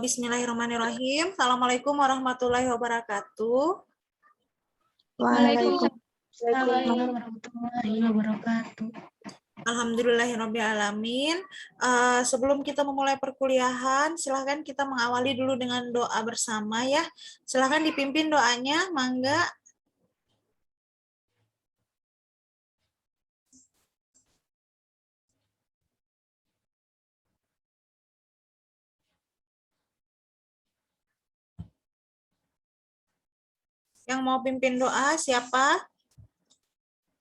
Bismillahirrahmanirrahim. Assalamualaikum warahmatullahi wabarakatuh. Waalaikumsalam warahmatullahi wabarakatuh. Alhamdulillahirrahmanirrahim. Sebelum kita memulai perkuliahan, silahkan kita mengawali dulu dengan doa bersama ya. Silahkan dipimpin doanya, mangga. Yang mau pimpin doa siapa?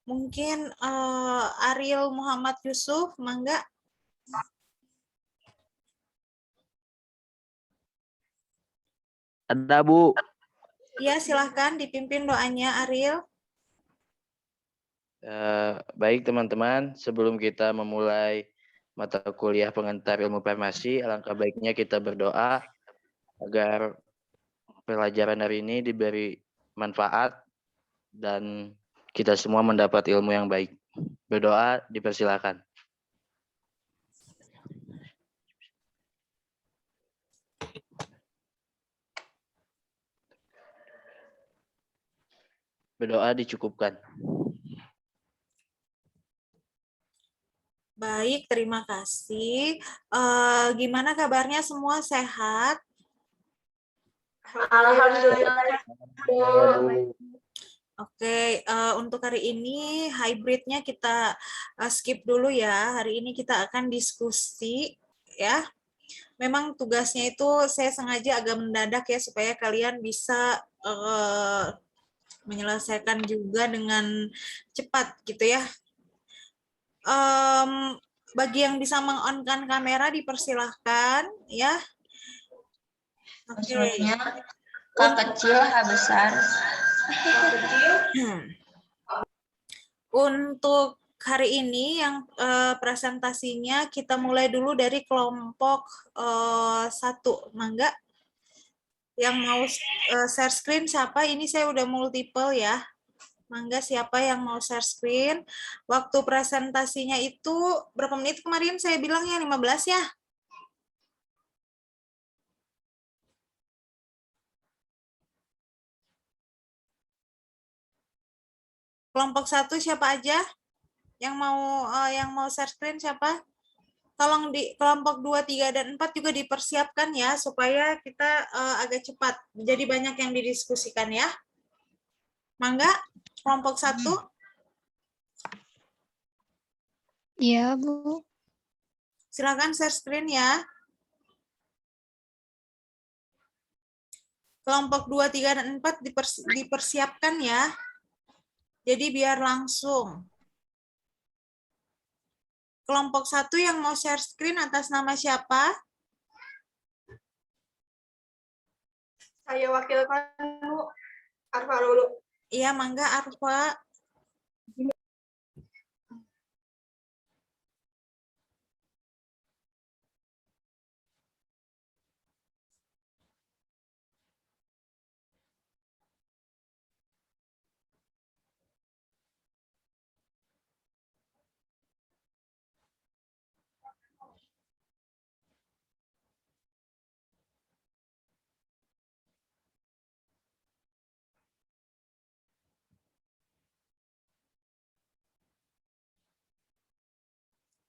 Mungkin Ariel Muhammad Yusuf, mangga. Ada, Bu. Ya, silahkan dipimpin doanya, Ariel. Baik, teman-teman. Sebelum kita memulai mata kuliah pengantar ilmu farmasi, alangkah baiknya kita berdoa agar pelajaran hari ini diberi manfaat dan kita semua mendapat ilmu yang baik. Berdoa, dipersilakan. Berdoa dicukupkan. Baik, terima kasih. Gimana kabarnya semua, sehat? Alhamdulillah. Oke, untuk hari ini hybridnya kita skip dulu ya. Hari ini kita akan diskusi ya. Memang tugasnya itu saya sengaja agak mendadak ya supaya kalian bisa menyelesaikan juga dengan cepat gitu ya. Bagi yang bisa meng-on-kan kamera dipersilahkan ya. Oke. K kecil, H besar. Untuk hari ini yang presentasinya kita mulai dulu dari kelompok 1, mangga. Yang mau share screen siapa? Ini saya udah multiple ya. Mangga, siapa yang mau share screen? Waktu presentasinya itu berapa menit kemarin saya bilangnya 15 ya? Kelompok 1 siapa aja? Yang mau share screen siapa? Tolong di kelompok 2, 3, dan 4 juga dipersiapkan ya, supaya kita agak cepat. Jadi banyak yang didiskusikan ya. Mangga, kelompok 1. Iya, Bu. Silakan share screen ya. Kelompok 2, 3, dan 4 dipersiapkan ya. Jadi biar langsung. Kelompok 1 yang mau share screen atas nama siapa? Saya wakilkan, Bu. Arfa dulu. Iya, mangga Arfa.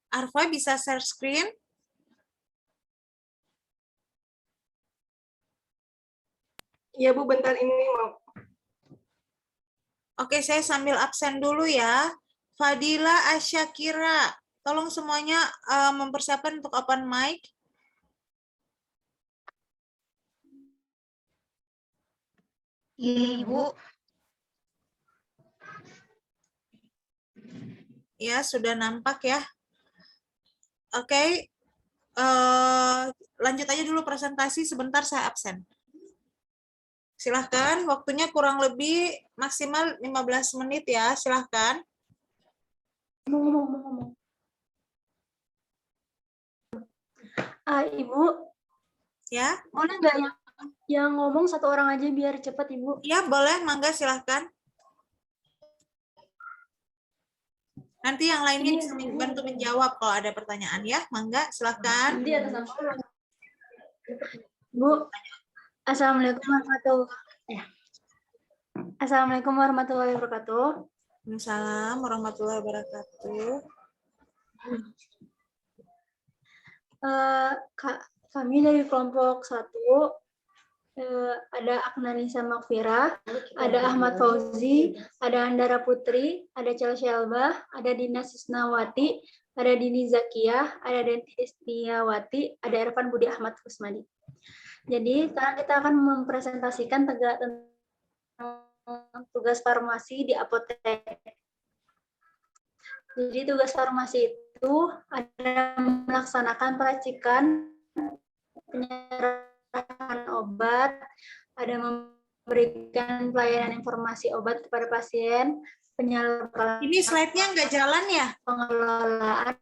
Arfa bisa share screen? Iya, Bu, bentar ini mau. Oke, saya sambil absen dulu ya. Fadila Asyakira, tolong semuanya mempersiapkan untuk open mic. Iya, Ibu. Ya, sudah nampak ya. Oke, lanjut aja dulu presentasi, sebentar saya absen. Silahkan, waktunya kurang lebih maksimal 15 menit ya, silahkan. Ibu, Ya, boleh nggak yang ngomong satu orang aja biar cepat, Ibu? ya boleh, mangga silahkan. Nanti yang lainnya bisa bantu menjawab kalau ada pertanyaan ya, mangga silahkan. Di atas nama. Bu, Assalamualaikum Assalamualaikum warahmatullahi wabarakatuh. Waalaikumsalam warahmatullahi wabarakatuh. Kami dari kelompok 1, ada Aknanisa Makfirah, ada Ahmad Fauzi, ada Andara Putri, ada Chelsea Elba, ada Dina Sisnawati, ada Dini Zakiyah, ada Denti Istiawati, ada Irfan Budi Ahmad Kusmadi. Jadi sekarang kita akan mempresentasikan tentang tugas farmasi di apotek. Jadi tugas farmasi itu ada melaksanakan peracikan, penyerahan obat, ada memberikan pelayanan informasi obat kepada pasien, penyaluran. Ini slide-nya nggak jalan ya? Pengelolaan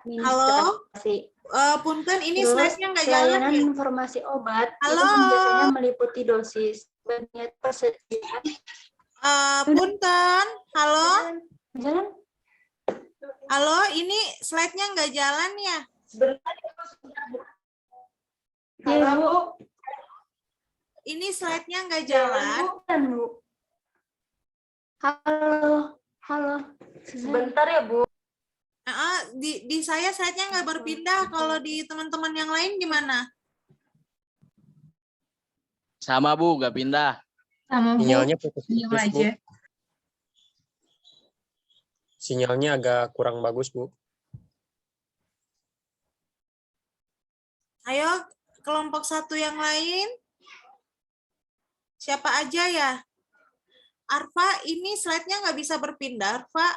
administrasi. Punten, ini Terus, slide-nya nggak jalan pelayanan ya? informasi obat Halo? itu biasanya meliputi dosis, banyak persediaan. Punten, halo? Jalan? Halo, ini slide-nya nggak jalan ya? Iya, Bu. Ini slide-nya nggak jalan. Bukan, Bu. Halo, halo. Sebentar ya, Bu. Di saya slide-nya nggak berpindah. Kalau di teman-teman yang lain gimana? Sama Bu, nggak pindah. Sama Bu. Sinyalnya putus-putus, Diam Bu. aja. Sinyalnya agak kurang bagus, Bu. Ayo, kelompok 1 yang lain. Siapa aja ya? Arfa, ini slide-nya nggak bisa berpindah, Arfa.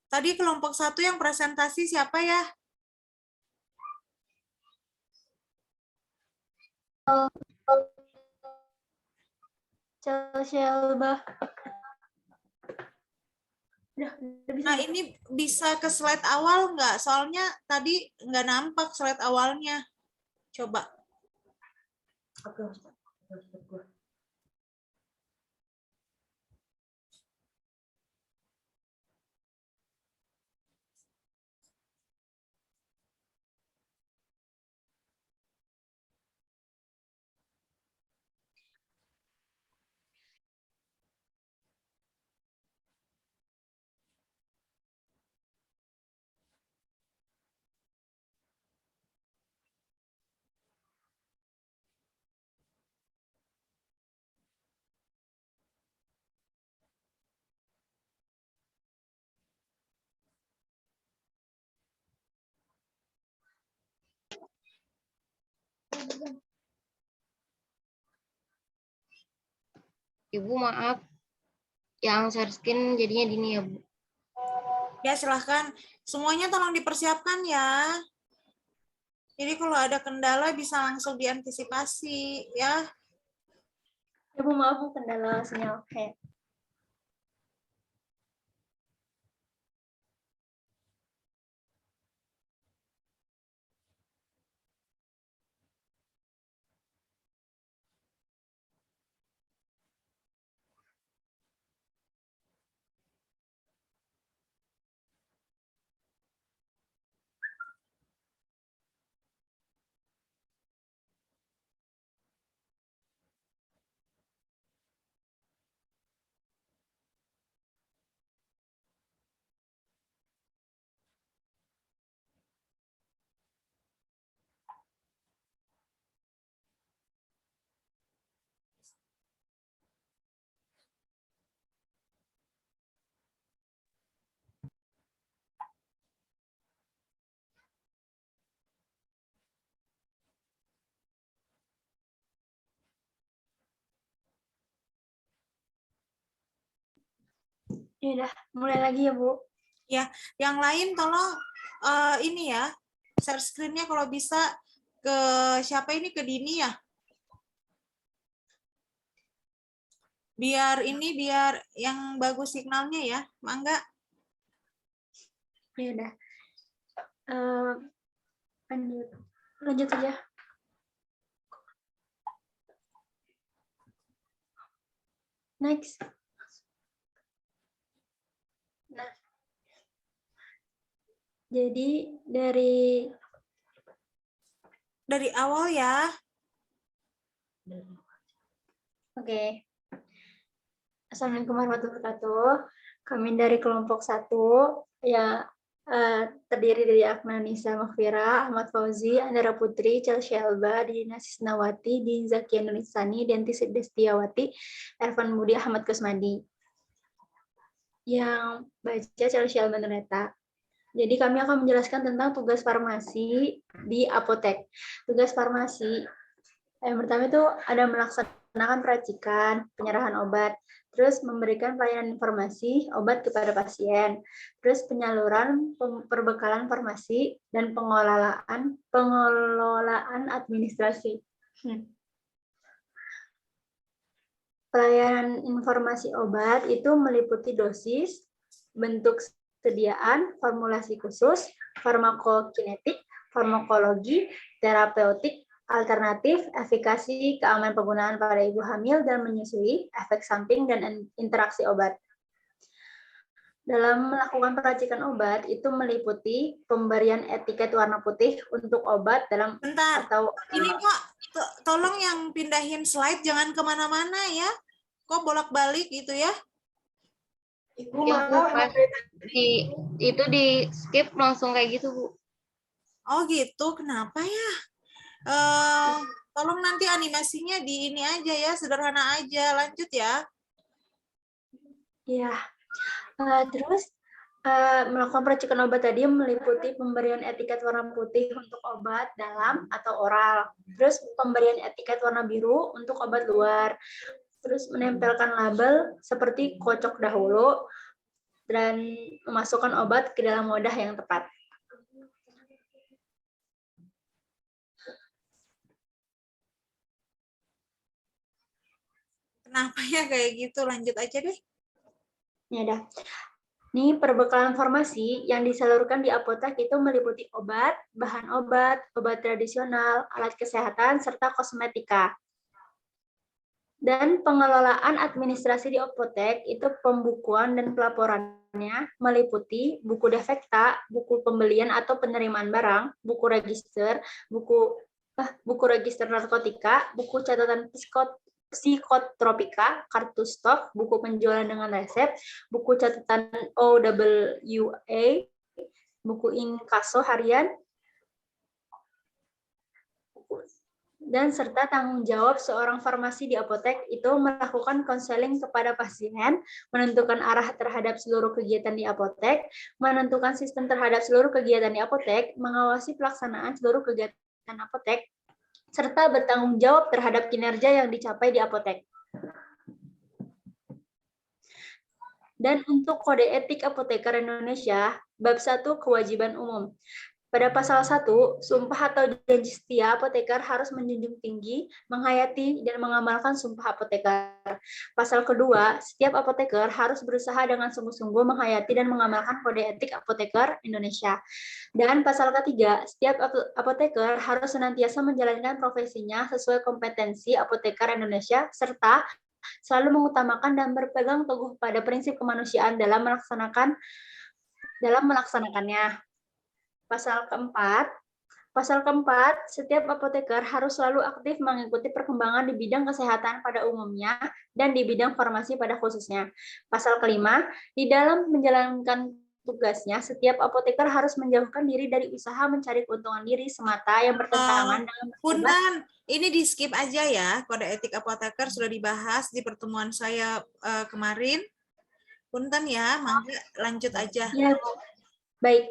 Tadi kelompok 1 yang presentasi siapa ya? Chelsea Elba. Udah bisa. Nah, ini bisa ke slide awal nggak? Soalnya tadi nggak nampak slide awalnya. Coba. Ibu maaf, yang share screen jadinya Dini ya, Bu. Ya, silahkan. Semuanya tolong dipersiapkan ya. Jadi kalau ada kendala bisa langsung diantisipasi ya. Ibu maaf, Bu, kendala sinyal. Ya udah, mulai lagi ya, Bu. Ya, yang lain tolong ini ya, share screen-nya kalau bisa ke siapa ini, ke Dini ya. Biar yang bagus signalnya ya, Mangga. Ya udah. Lanjut aja. Next. Nah, Jadi dari awal ya. Oke. Assalamualaikum warahmatullahi wabarakatuh. Kami dari kelompok 1 ya terdiri dari Aknanisa Maghfirah, Ahmad Fauzi, Andara Putri, Chelsea Elba, Dina Sisnawati, Din Zakia Nulisani, Denti Destiawati, Ervan Budi, Ahmad Kusmadi. Yang baca Chelsea Elba Nureta. Jadi kami akan menjelaskan tentang tugas farmasi di apotek. Tugas farmasi yang pertama itu ada melaksanakan peracikan, penyerahan obat, terus memberikan pelayanan informasi obat kepada pasien, terus penyaluran perbekalan farmasi dan pengelolaan administrasi. Pelayanan informasi obat itu meliputi dosis, bentuk sediaan, formulasi khusus, farmakokinetik, farmakologi, terapeutik, alternatif, efikasi, keamanan penggunaan pada ibu hamil dan menyusui, efek samping, dan interaksi obat. Dalam melakukan peracikan obat, itu meliputi pemberian etiket warna putih untuk obat dalam Bentar, atau ini kok tolong yang pindahin slide, jangan kemana-mana ya. Kok bolak-balik gitu ya? Ya, Bu, pas itu di skip langsung kayak gitu, Bu. Oh gitu, kenapa ya? Tolong nanti animasinya di ini aja ya, sederhana aja. Lanjut ya. ya. Terus melakukan peracikan obat tadi meliputi pemberian etiket warna putih untuk obat dalam atau oral. Terus pemberian etiket warna biru untuk obat luar. Terus menempelkan label seperti kocok dahulu dan memasukkan obat ke dalam wadah yang tepat. Kenapa ya kayak gitu? Lanjut aja deh. Ya dah. Ini perbekalan farmasi yang disalurkan di apotek itu meliputi obat, bahan obat, obat tradisional, alat kesehatan, serta kosmetika. Dan pengelolaan administrasi di apotek itu pembukuan dan pelaporannya meliputi buku defekta, buku pembelian atau penerimaan barang, buku register, buku register narkotika, buku catatan psikotropika, kartu stok, buku penjualan dengan resep, buku catatan OWA, buku inkaso harian, dan serta tanggung jawab seorang farmasi di apotek itu melakukan konseling kepada pasien, menentukan arah terhadap seluruh kegiatan di apotek, menentukan sistem terhadap seluruh kegiatan di apotek, mengawasi pelaksanaan seluruh kegiatan apotek, serta bertanggung jawab terhadap kinerja yang dicapai di apotek. Dan untuk Kode Etik Apoteker Indonesia, Bab 1 Kewajiban Umum. Pada pasal 1, sumpah atau janji setia apoteker harus menjunjung tinggi, menghayati, dan mengamalkan sumpah apoteker. Pasal kedua, setiap apoteker harus berusaha dengan sungguh-sungguh menghayati dan mengamalkan Kode Etik Apoteker Indonesia. Dan pasal ketiga, setiap apoteker harus senantiasa menjalankan profesinya sesuai kompetensi apoteker Indonesia, serta selalu mengutamakan dan berpegang teguh pada prinsip kemanusiaan dalam melaksanakannya. Pasal keempat, setiap apoteker harus selalu aktif mengikuti perkembangan di bidang kesehatan pada umumnya dan di bidang farmasi pada khususnya. Pasal kelima, di dalam menjalankan tugasnya, setiap apoteker harus menjauhkan diri dari usaha mencari keuntungan diri semata yang bertentangan dengan Punten, ini di skip aja ya. Kode etik apoteker sudah dibahas di pertemuan saya kemarin. Punten ya, mangga lanjut aja. Ya, baik.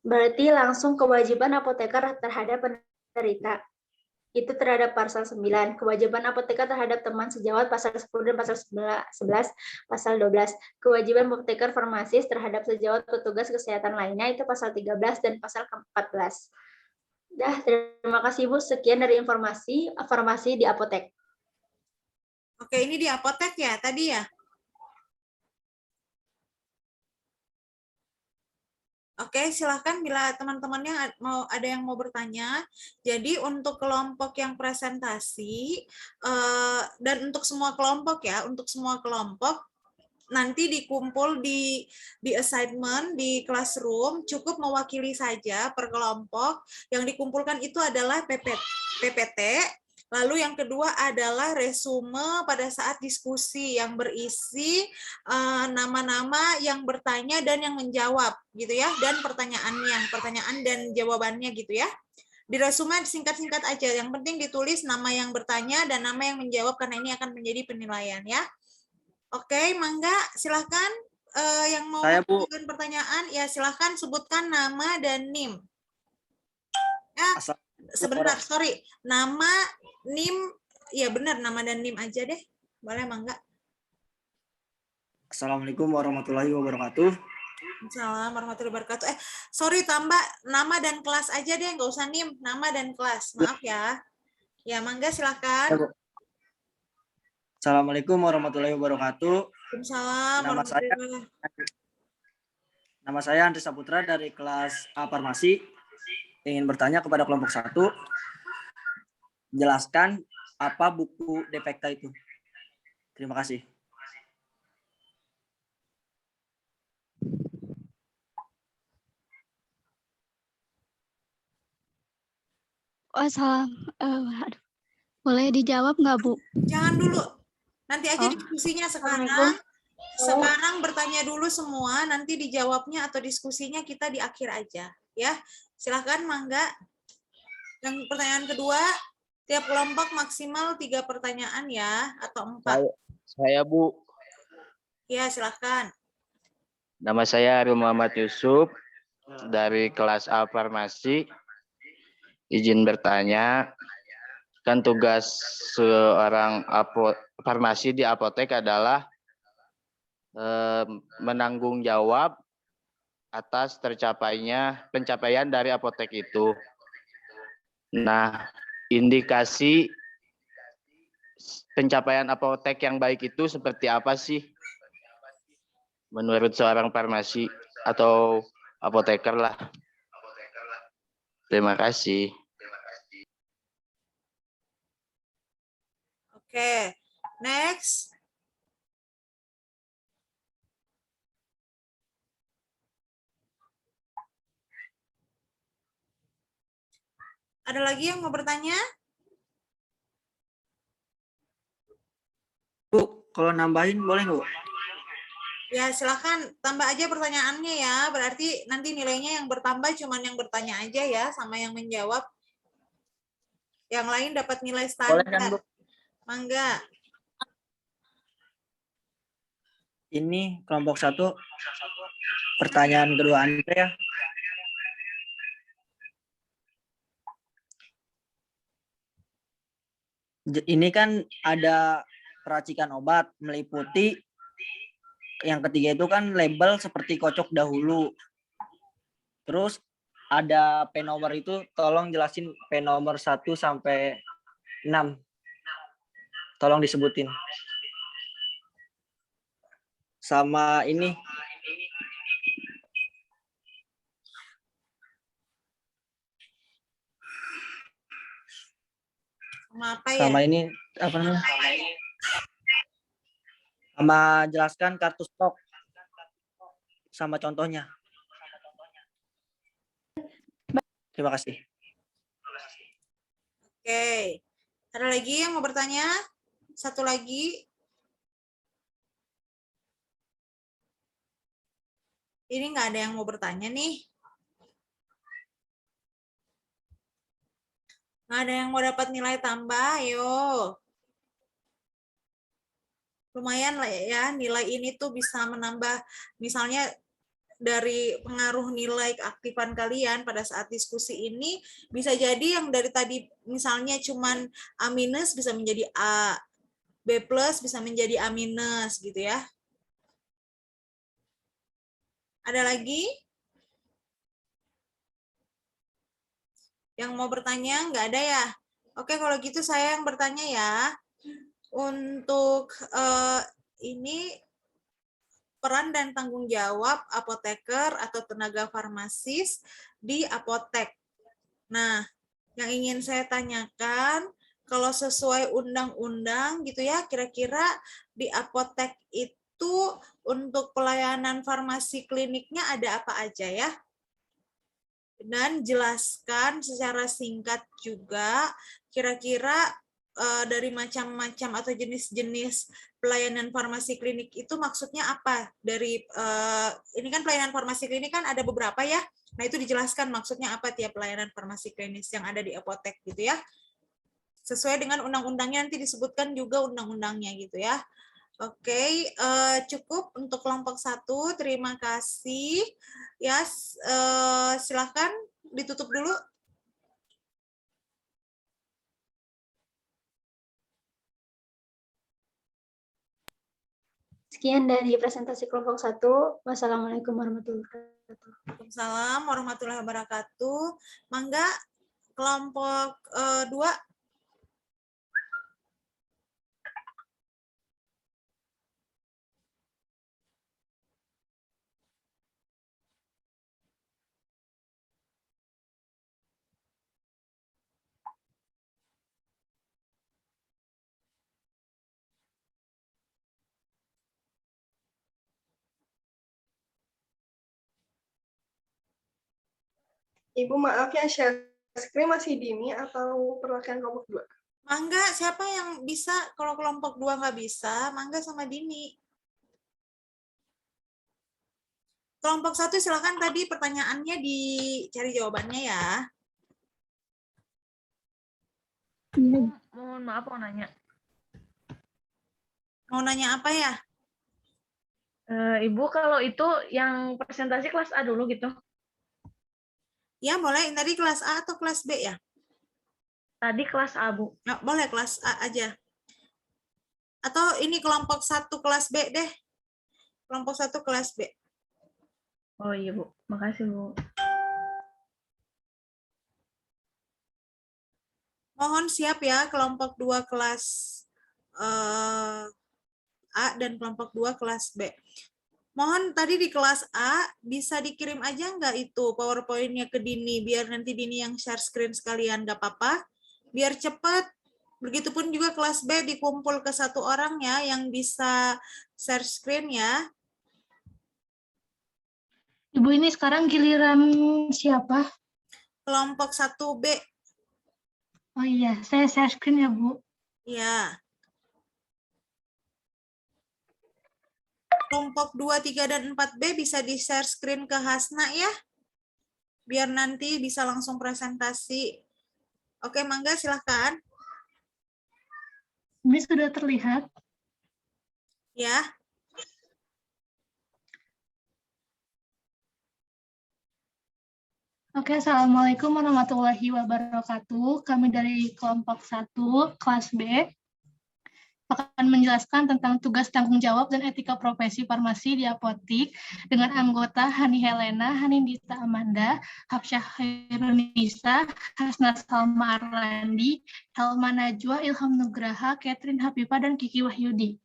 Berarti langsung kewajiban apoteker terhadap penderita. Itu terhadap pasal 9. Kewajiban apoteker terhadap teman sejawat pasal 10 dan pasal 11, pasal 12. Kewajiban apoteker farmasis terhadap sejawat petugas kesehatan lainnya itu pasal 13 dan pasal 14. Dah, terima kasih Bu. Sekian dari informasi farmasi di apotek. Oke, ini di apotek ya tadi ya? Oke, silahkan bila teman-temannya ada yang mau bertanya. Jadi untuk kelompok yang presentasi dan untuk semua kelompok ya, untuk semua kelompok nanti dikumpul di assignment di classroom, cukup mewakili saja per kelompok. Yang dikumpulkan itu adalah PPT. Lalu yang kedua adalah resume pada saat diskusi yang berisi nama-nama yang bertanya dan yang menjawab gitu ya, dan pertanyaan dan jawabannya gitu ya. Di resume singkat-singkat aja, yang penting ditulis nama yang bertanya dan nama yang menjawab karena ini akan menjadi penilaian ya. Oke, mangga silahkan yang mau mengajukan pertanyaan ya silahkan sebutkan nama dan NIM. Ya, sebentar, sorry. Nama, NIM, ya benar nama dan NIM aja deh. Boleh mangga. Assalamualaikum warahmatullahi wabarakatuh. Assalamualaikum warahmatullahi wabarakatuh. Sorry, tambah nama dan kelas aja deh, nggak usah NIM, nama dan kelas. Maaf ya. Ya, mangga silahkan. Assalamualaikum warahmatullahi wabarakatuh. Waalaikumsalam. Nama saya Andri Saputra dari kelas A Farmasi. Ingin bertanya kepada kelompok 1. Jelaskan apa buku Defekta itu. Terima kasih. Boleh dijawab nggak, Bu? Jangan dulu. Nanti aja diskusinya sekarang. Sekarang bertanya dulu semua, nanti dijawabnya atau diskusinya kita di akhir aja. Ya, silahkan mangga. Yang pertanyaan kedua, tiap kelompok maksimal 3 pertanyaan ya, atau 4. Saya Bu. Ya, silahkan. Nama saya Ariel Muhammad Yusuf dari kelas A Farmasi. Izin bertanya, kan tugas seorang farmasi di apotek adalah menanggung jawab atas pencapaian dari apotek itu. Nah, indikasi pencapaian apotek yang baik itu seperti apa sih? Menurut seorang farmasi atau apoteker lah. Terima kasih. Oke, next. Ada lagi yang mau bertanya? Bu, kalau nambahin boleh nggak, Bu? Ya, silahkan tambah aja pertanyaannya ya. Berarti nanti nilainya yang bertambah cuman yang bertanya aja ya, sama yang menjawab. Yang lain dapat nilai standar. Boleh kan, Bu? Mangga. Ini kelompok 1. Pertanyaan kedua Anda ya. Ini kan ada peracikan obat meliputi yang ketiga itu kan label seperti kocok dahulu. Terus ada P nomor itu tolong jelasin P nomor 1 sampai 6. Tolong disebutin. Sama ini. Sama apa ya? Sama ini apa namanya? Sama jelaskan kartu stok. Sama contohnya. Terima kasih. Oke. Ada lagi yang mau bertanya? Satu lagi. Ini nggak ada yang mau bertanya nih. Nggak ada yang mau dapat nilai tambah, ayo. Lumayan lah ya, nilai ini tuh bisa menambah, misalnya dari pengaruh nilai keaktifan kalian pada saat diskusi ini, bisa jadi yang dari tadi misalnya cuman A- bisa menjadi A, B+ bisa menjadi A- gitu ya. Ada lagi? Yang mau bertanya? Nggak ada ya? Oke, kalau gitu saya yang bertanya ya. Untuk ini peran dan tanggung jawab apoteker atau tenaga farmasis di apotek. Nah, yang ingin saya tanyakan, kalau sesuai undang-undang gitu ya, kira-kira di apotek itu untuk pelayanan farmasi kliniknya ada apa aja ya. Dan jelaskan secara singkat juga kira-kira dari macam-macam atau jenis-jenis pelayanan farmasi klinik itu maksudnya apa? Dari ini kan pelayanan farmasi klinik kan ada beberapa ya. Nah, itu dijelaskan maksudnya apa tiap pelayanan farmasi klinis yang ada di apotek gitu ya. Sesuai dengan undang-undangnya, nanti disebutkan juga undang-undangnya gitu ya. Oke, cukup untuk kelompok 1. Terima kasih. Ya, silahkan ditutup dulu. Sekian dari presentasi kelompok 1. Wassalamualaikum warahmatullahi wabarakatuh. Waalaikumsalam warahmatullahi wabarakatuh. Mangga kelompok 2. Ibu maaf ya, share screen masih dini atau perwakilan kelompok 2? Mangga, siapa yang bisa? Kalau kelompok 2 nggak bisa, Mangga sama Dini. Kelompok 1 silakan, tadi pertanyaannya dicari jawabannya ya. Mohon maaf mau nanya. Mau nanya apa ya? Ibu kalau itu yang presentasi kelas A dulu gitu. Ya, boleh. Tadi kelas A atau kelas B ya? Tadi kelas A, Bu. Ya, boleh kelas A aja. Atau ini kelompok 1 kelas B deh. Kelompok 1 kelas B. Oh iya, Bu. Makasih, Bu. Mohon siap ya, kelompok 2 kelas A dan kelompok 2 kelas B. Mohon tadi di kelas A bisa dikirim aja nggak itu PowerPoint-nya ke Dini, biar nanti Dini yang share screen sekalian, nggak apa-apa. Biar cepat. Begitupun juga kelas B dikumpul ke 1 orang ya yang bisa share screen ya. Ibu, ini sekarang giliran siapa? Kelompok 1B. Oh iya, saya share screen ya, Bu. Ya. Kelompok 2, 3, dan 4B bisa di-share screen ke Hasna ya. Biar nanti bisa langsung presentasi. Oke, Mangga silahkan. Ini sudah terlihat. Ya. Oke, Assalamualaikum warahmatullahi wabarakatuh. Kami dari kelompok 1, kelas B, akan menjelaskan tentang tugas tanggung jawab dan etika profesi farmasi di apotik dengan anggota Hani Helena, Hanindita Amanda, Hapsyah Khairunisa, Hasna Salma Arlandi, Helma Najwa, Ilham Nugraha, Catherine Habibah, dan Kiki Wahyudi.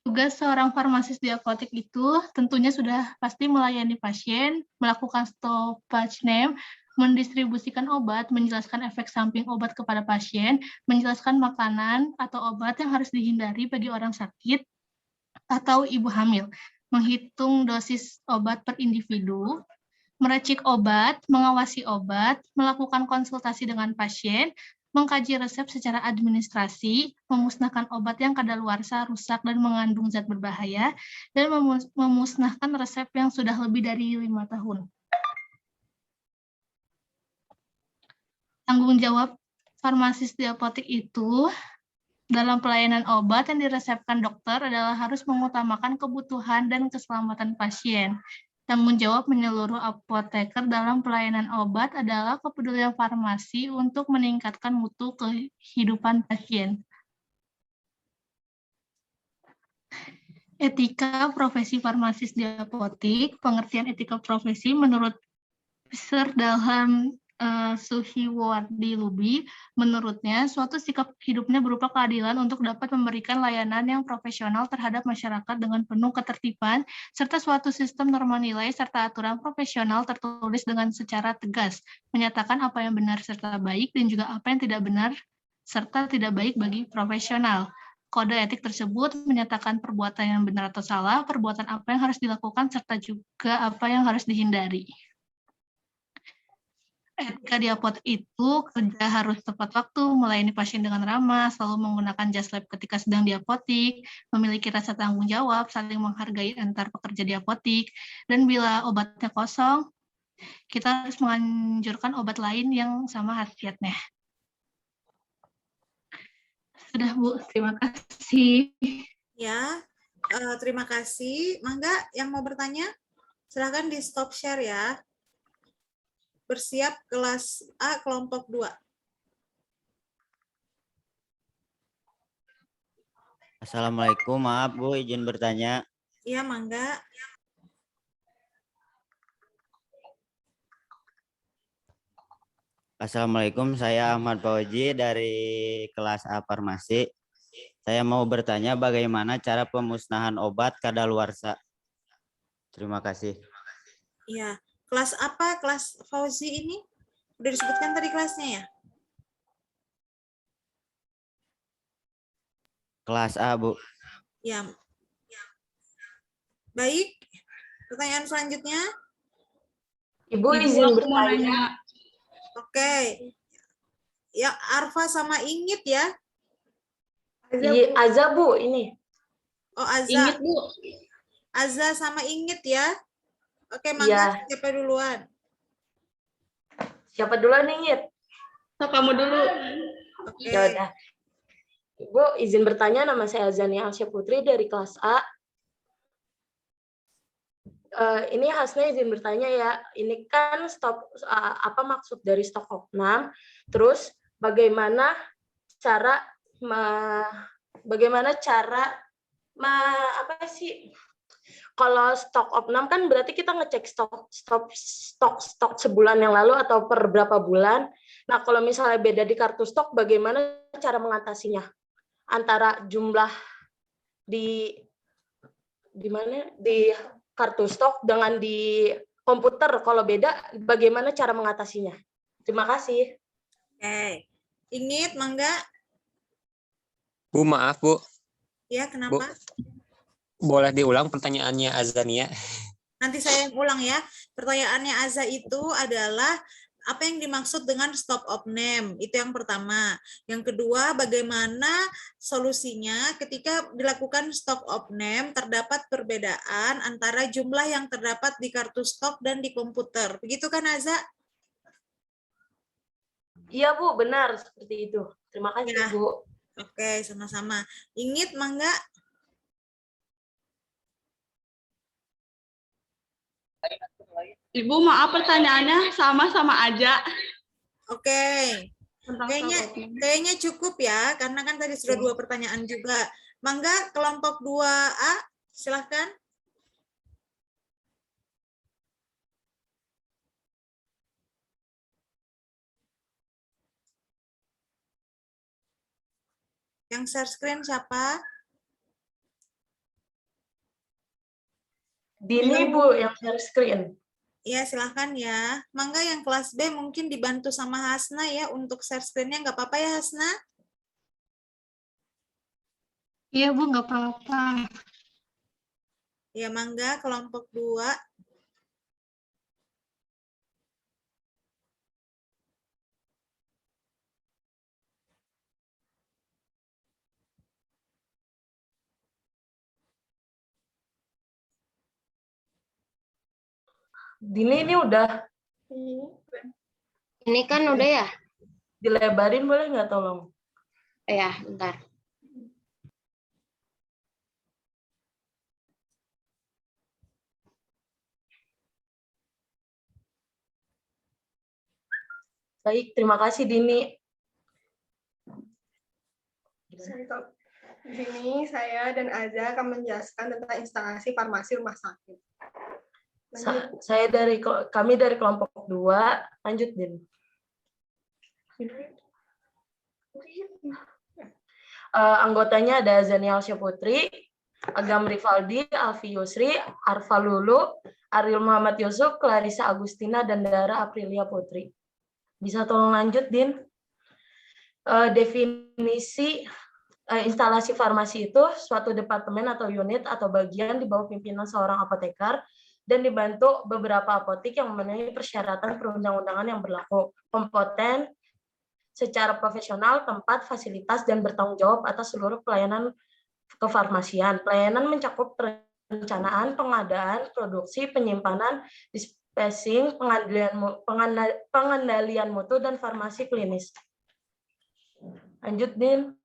Tugas seorang farmasis di apotek itu tentunya sudah pasti melayani pasien, melakukan stoppage name, mendistribusikan obat, menjelaskan efek samping obat kepada pasien, menjelaskan makanan atau obat yang harus dihindari bagi orang sakit atau ibu hamil, menghitung dosis obat per individu, meracik obat, mengawasi obat, melakukan konsultasi dengan pasien, mengkaji resep secara administrasi, memusnahkan obat yang kadaluarsa, rusak, dan mengandung zat berbahaya, dan memusnahkan resep yang sudah lebih dari 5 tahun. Tanggung jawab farmasis di apotek itu dalam pelayanan obat yang diresepkan dokter adalah harus mengutamakan kebutuhan dan keselamatan pasien. Tanggung jawab menyeluruh apoteker dalam pelayanan obat adalah kepedulian farmasi untuk meningkatkan mutu kehidupan pasien. Etika profesi farmasis di apotek, pengertian etika profesi menurut Sir dalam Suhiwardi Lubi, menurutnya suatu sikap hidupnya berupa keadilan untuk dapat memberikan layanan yang profesional terhadap masyarakat dengan penuh ketertiban, serta suatu sistem norma nilai serta aturan profesional tertulis dengan secara tegas, menyatakan apa yang benar serta baik dan juga apa yang tidak benar serta tidak baik bagi profesional. Kode etik tersebut menyatakan perbuatan yang benar atau salah, perbuatan apa yang harus dilakukan, serta juga apa yang harus dihindari. Etika di apotek itu kerja harus tepat waktu, melayani pasien dengan ramah, selalu menggunakan jas lab ketika sedang di apotik, memiliki rasa tanggung jawab, saling menghargai antar pekerja di apotik, dan bila obatnya kosong, kita harus menganjurkan obat lain yang sama khasiatnya. Sudah, Bu. Terima kasih. Ya, terima kasih. Mangga yang mau bertanya, silakan di stop share ya. Bersiap kelas A kelompok 2. Assalamualaikum, maaf Bu, izin bertanya. Iya, Mangga. Assalamualaikum, saya Ahmad Fauzi dari kelas A Farmasi. Saya mau bertanya bagaimana cara pemusnahan obat kadaluarsa. Terima kasih. Iya, kelas apa? Kelas Fauzi ini? Udah disebutkan tadi kelasnya ya? Kelas A, Bu. Ya. Baik. Pertanyaan selanjutnya. Ibu izin bertanya. Oke. Ya, Arfa sama Ingit ya? Iya, Aza Bu ini. Oh, Azza. Ingat, Bu. Azza sama Ingit ya? Oke, Mangga, siapa duluan? Siapa duluan nih, Kamu dulu. Oke. Ya udah. Ibu izin bertanya, nama saya Azania Alsya Putri dari kelas A. Ini Hasna izin bertanya ya. Ini kan apa maksud dari stok opnam? Terus bagaimana cara apa sih? Kalau stok opnam kan berarti kita ngecek stok sebulan yang lalu atau per berapa bulan. Nah, kalau misalnya beda di kartu stok, bagaimana cara mengatasinya? Antara jumlah di kartu stok dengan di komputer, kalau beda, bagaimana cara mengatasinya? Terima kasih. Oke. Ingit, Mangga? Bu, maaf Bu. Ya, kenapa? Boleh diulang pertanyaannya Azania? Nanti saya ulang ya. Pertanyaannya Azza itu adalah apa yang dimaksud dengan stop of name? Itu yang pertama. Yang kedua, bagaimana solusinya ketika dilakukan stop of name terdapat perbedaan antara jumlah yang terdapat di kartu stok dan di komputer. Begitu kan, Azza? Iya, Bu, benar seperti itu. Terima kasih, Ya. Bu. Oke, sama-sama. Ingit, Mangga? Ibu, maaf pertanyaannya sama aja. Oke. Kayaknya cukup ya, karena kan tadi sudah 2 pertanyaan juga. Mangga, kelompok 2A, silahkan. Yang share screen siapa? Dini, Bu, yang share screen. Ya, silahkan ya. Mangga yang kelas B mungkin dibantu sama Hasna ya untuk share screen-nya. Nggak apa-apa ya, Hasna? Iya, Bu, nggak apa-apa. Ya, Mangga, kelompok 2. Dini ini udah Ini kan udah ya? dilebarin boleh nggak tolong? Ya, bentar. Baik, terima kasih Dini. Di sini saya dan Aza akan menjelaskan tentang instalasi farmasi rumah sakit. Kami dari kelompok 2, lanjut Din. Anggotanya ada Zanial Syaputri, Agam Rivaldi, Alfi Yusri, Arfa Lulu, Ariel Muhammad Yusuf, Clarissa Agustina, dan Dara Aprilia Putri. Bisa tolong lanjut, Din? Definisi instalasi farmasi itu suatu departemen atau unit atau bagian di bawah pimpinan seorang apoteker dan dibantu beberapa apotek yang memenuhi persyaratan perundang-undangan yang berlaku, kompeten secara profesional, tempat, fasilitas, dan bertanggung jawab atas seluruh pelayanan kefarmasian. Pelayanan mencakup perencanaan, pengadaan, produksi, penyimpanan, dispensing, pengendalian mutu, dan farmasi klinis. Lanjut, Din.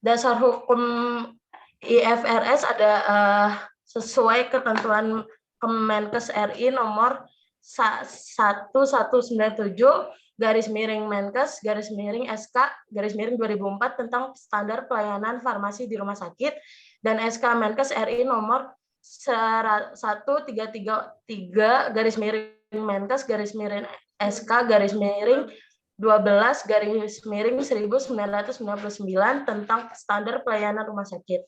Dasar hukum IFRS ada sesuai ketentuan Kemenkes RI nomor 1197 /Menkes /SK /2004 tentang standar pelayanan farmasi di rumah sakit dan SK Menkes RI nomor 1333 /Menkes /SK /12/1999 tentang standar pelayanan rumah sakit.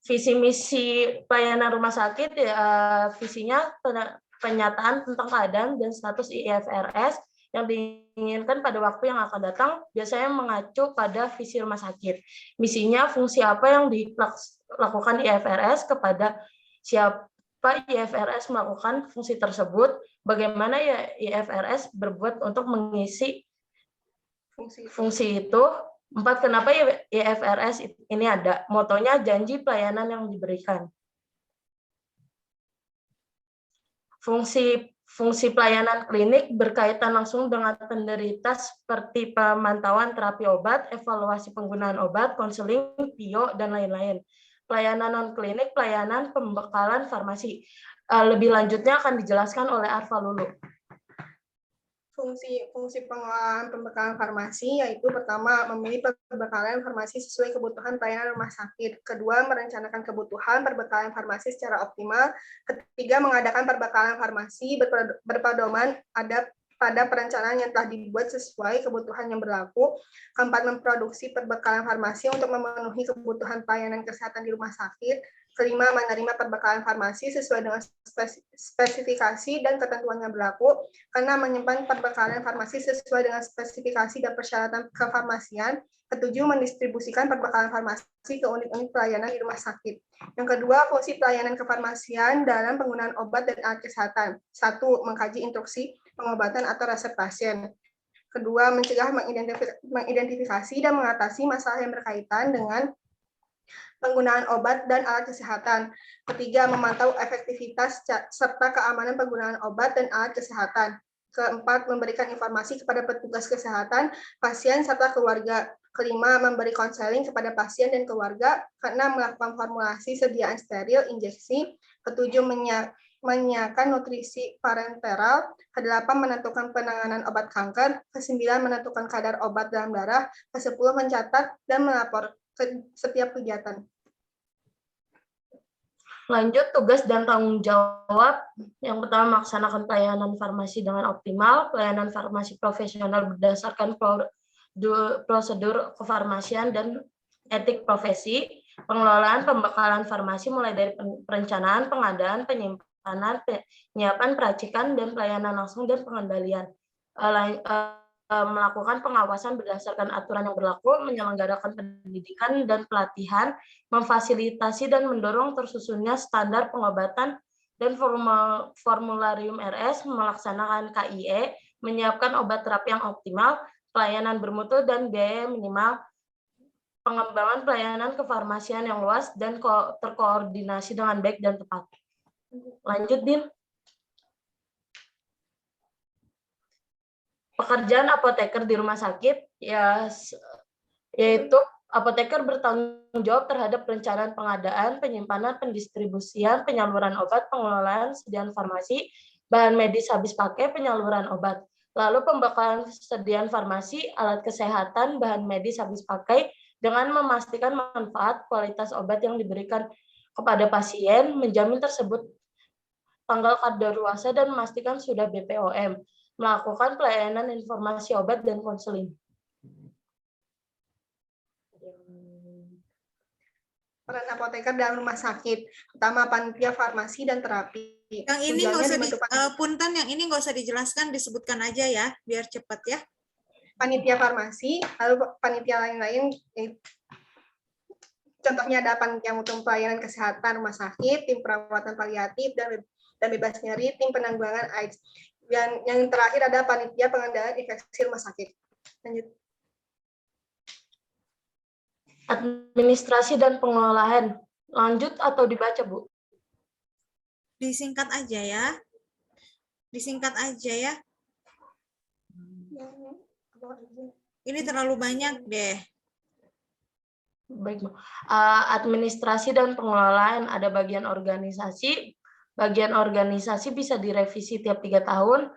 Visi misi pelayanan rumah sakit visinya penyataan tentang keadaan dan status IFRS yang diinginkan pada waktu yang akan datang, biasanya mengacu pada visi rumah sakit. Misinya, fungsi apa yang dilakukan IFRS, kepada siapa IFRS melakukan fungsi tersebut, bagaimana ya IFRS berbuat untuk mengisi fungsi itu. 4. Kenapa IFRS ini ada? Motonya janji pelayanan yang diberikan. Fungsi pelayanan klinik berkaitan langsung dengan penderita seperti pemantauan terapi obat, evaluasi penggunaan obat, konseling, PIO, dan lain-lain. Pelayanan non-klinik, pelayanan pembekalan farmasi. Lebih lanjutnya akan dijelaskan oleh Arfa Lulu. Fungsi pengelolaan pembekalan farmasi yaitu pertama, memilih perbekalan farmasi sesuai kebutuhan pelayanan rumah sakit. Kedua, merencanakan kebutuhan perbekalan farmasi secara optimal. Ketiga, mengadakan perbekalan farmasi berpedoman pada perencanaan yang telah dibuat sesuai kebutuhan yang berlaku. Keempat, memproduksi perbekalan farmasi untuk memenuhi kebutuhan pelayanan kesehatan di rumah sakit. Kelima, menerima perbekalan farmasi sesuai dengan spesifikasi dan ketentuan yang berlaku. Keenam, menyimpan perbekalan farmasi sesuai dengan spesifikasi dan persyaratan kefarmasian. Ketujuh, mendistribusikan perbekalan farmasi ke unit-unit pelayanan di rumah sakit. Yang kedua, fungsi pelayanan kefarmasian dalam penggunaan obat dan alat kesehatan. 1. Mengkaji instruksi pengobatan atau resep pasien. Kedua, mencegah, mengidentifikasi dan mengatasi masalah yang berkaitan dengan penggunaan obat dan alat kesehatan. Ketiga, memantau efektivitas serta keamanan penggunaan obat dan alat kesehatan. Keempat, memberikan informasi kepada petugas kesehatan, pasien, serta keluarga. Kelima, memberi konseling kepada pasien dan keluarga. Keenam, melakukan formulasi sediaan steril, injeksi. Ketujuh, menyiapkan nutrisi parenteral. Kedelapan, menentukan penanganan obat kanker. Kesembilan, menentukan kadar obat dalam darah. Kesepuluh, mencatat dan melapor setiap kegiatan. Lanjut, tugas dan tanggung jawab. Yang pertama, melaksanakan pelayanan farmasi dengan optimal, pelayanan farmasi profesional berdasarkan prosedur kefarmasian dan etik profesi, pengelolaan pembekalan farmasi mulai dari perencanaan, pengadaan, penyimpanan, penyiapan, peracikan, dan pelayanan langsung dan pengendalian. Melakukan pengawasan berdasarkan aturan yang berlaku, menyelenggarakan pendidikan dan pelatihan, memfasilitasi dan mendorong tersusunnya standar pengobatan dan formularium RS, melaksanakan KIE, menyiapkan obat terapi yang optimal, pelayanan bermutu dan biaya minimal, pengembangan pelayanan kefarmasian yang luas dan terkoordinasi dengan baik dan tepat. Lanjut, Din. Pekerjaan apoteker di rumah sakit yaitu apoteker bertanggung jawab terhadap perencanaan pengadaan, penyimpanan, pendistribusian, penyaluran obat, pengelolaan sediaan farmasi, bahan medis habis pakai, penyaluran obat. Lalu pembekalan sediaan farmasi, alat kesehatan, bahan medis habis pakai dengan memastikan manfaat kualitas obat yang diberikan kepada pasien, menjamin tersebut tanggal kadaluarsa dan memastikan sudah BPOM. Melakukan pelayanan informasi obat dan konseling. Peran apoteker dalam rumah sakit, pertama panitia farmasi dan terapi. Yang ini nggak usah punten, yang ini nggak usah dijelaskan, disebutkan aja ya, biar cepat ya. panitia farmasi, lalu panitia lain-lain. Contohnya ada panitia mutu pelayanan kesehatan rumah sakit, tim perawatan paliatif dan bebas nyeri, tim penanggulangan AIDS. Dan yang terakhir ada panitia pengendalian infeksi rumah sakit. Lanjut. Administrasi dan pengelolaan. Lanjut atau dibaca, Bu? Disingkat aja ya. Disingkat aja ya. Ini terlalu banyak deh. Baik, Bu. Administrasi dan pengelolaan, ada bagian organisasi. Bagian organisasi bisa direvisi tiap 3 tahun.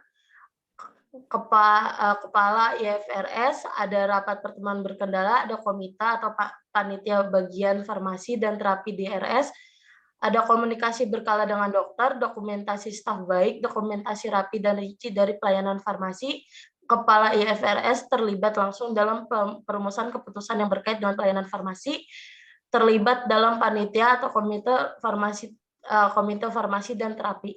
Kepala IFRS, ada rapat pertemuan berkendala, ada komite atau panitia bagian farmasi dan terapi DRS, ada komunikasi berkala dengan dokter, dokumentasi staf baik, dokumentasi rapi dan rinci dari pelayanan farmasi. Kepala IFRS terlibat langsung dalam perumusan keputusan yang berkait dengan pelayanan farmasi, terlibat dalam panitia atau komite farmasi dan terapi.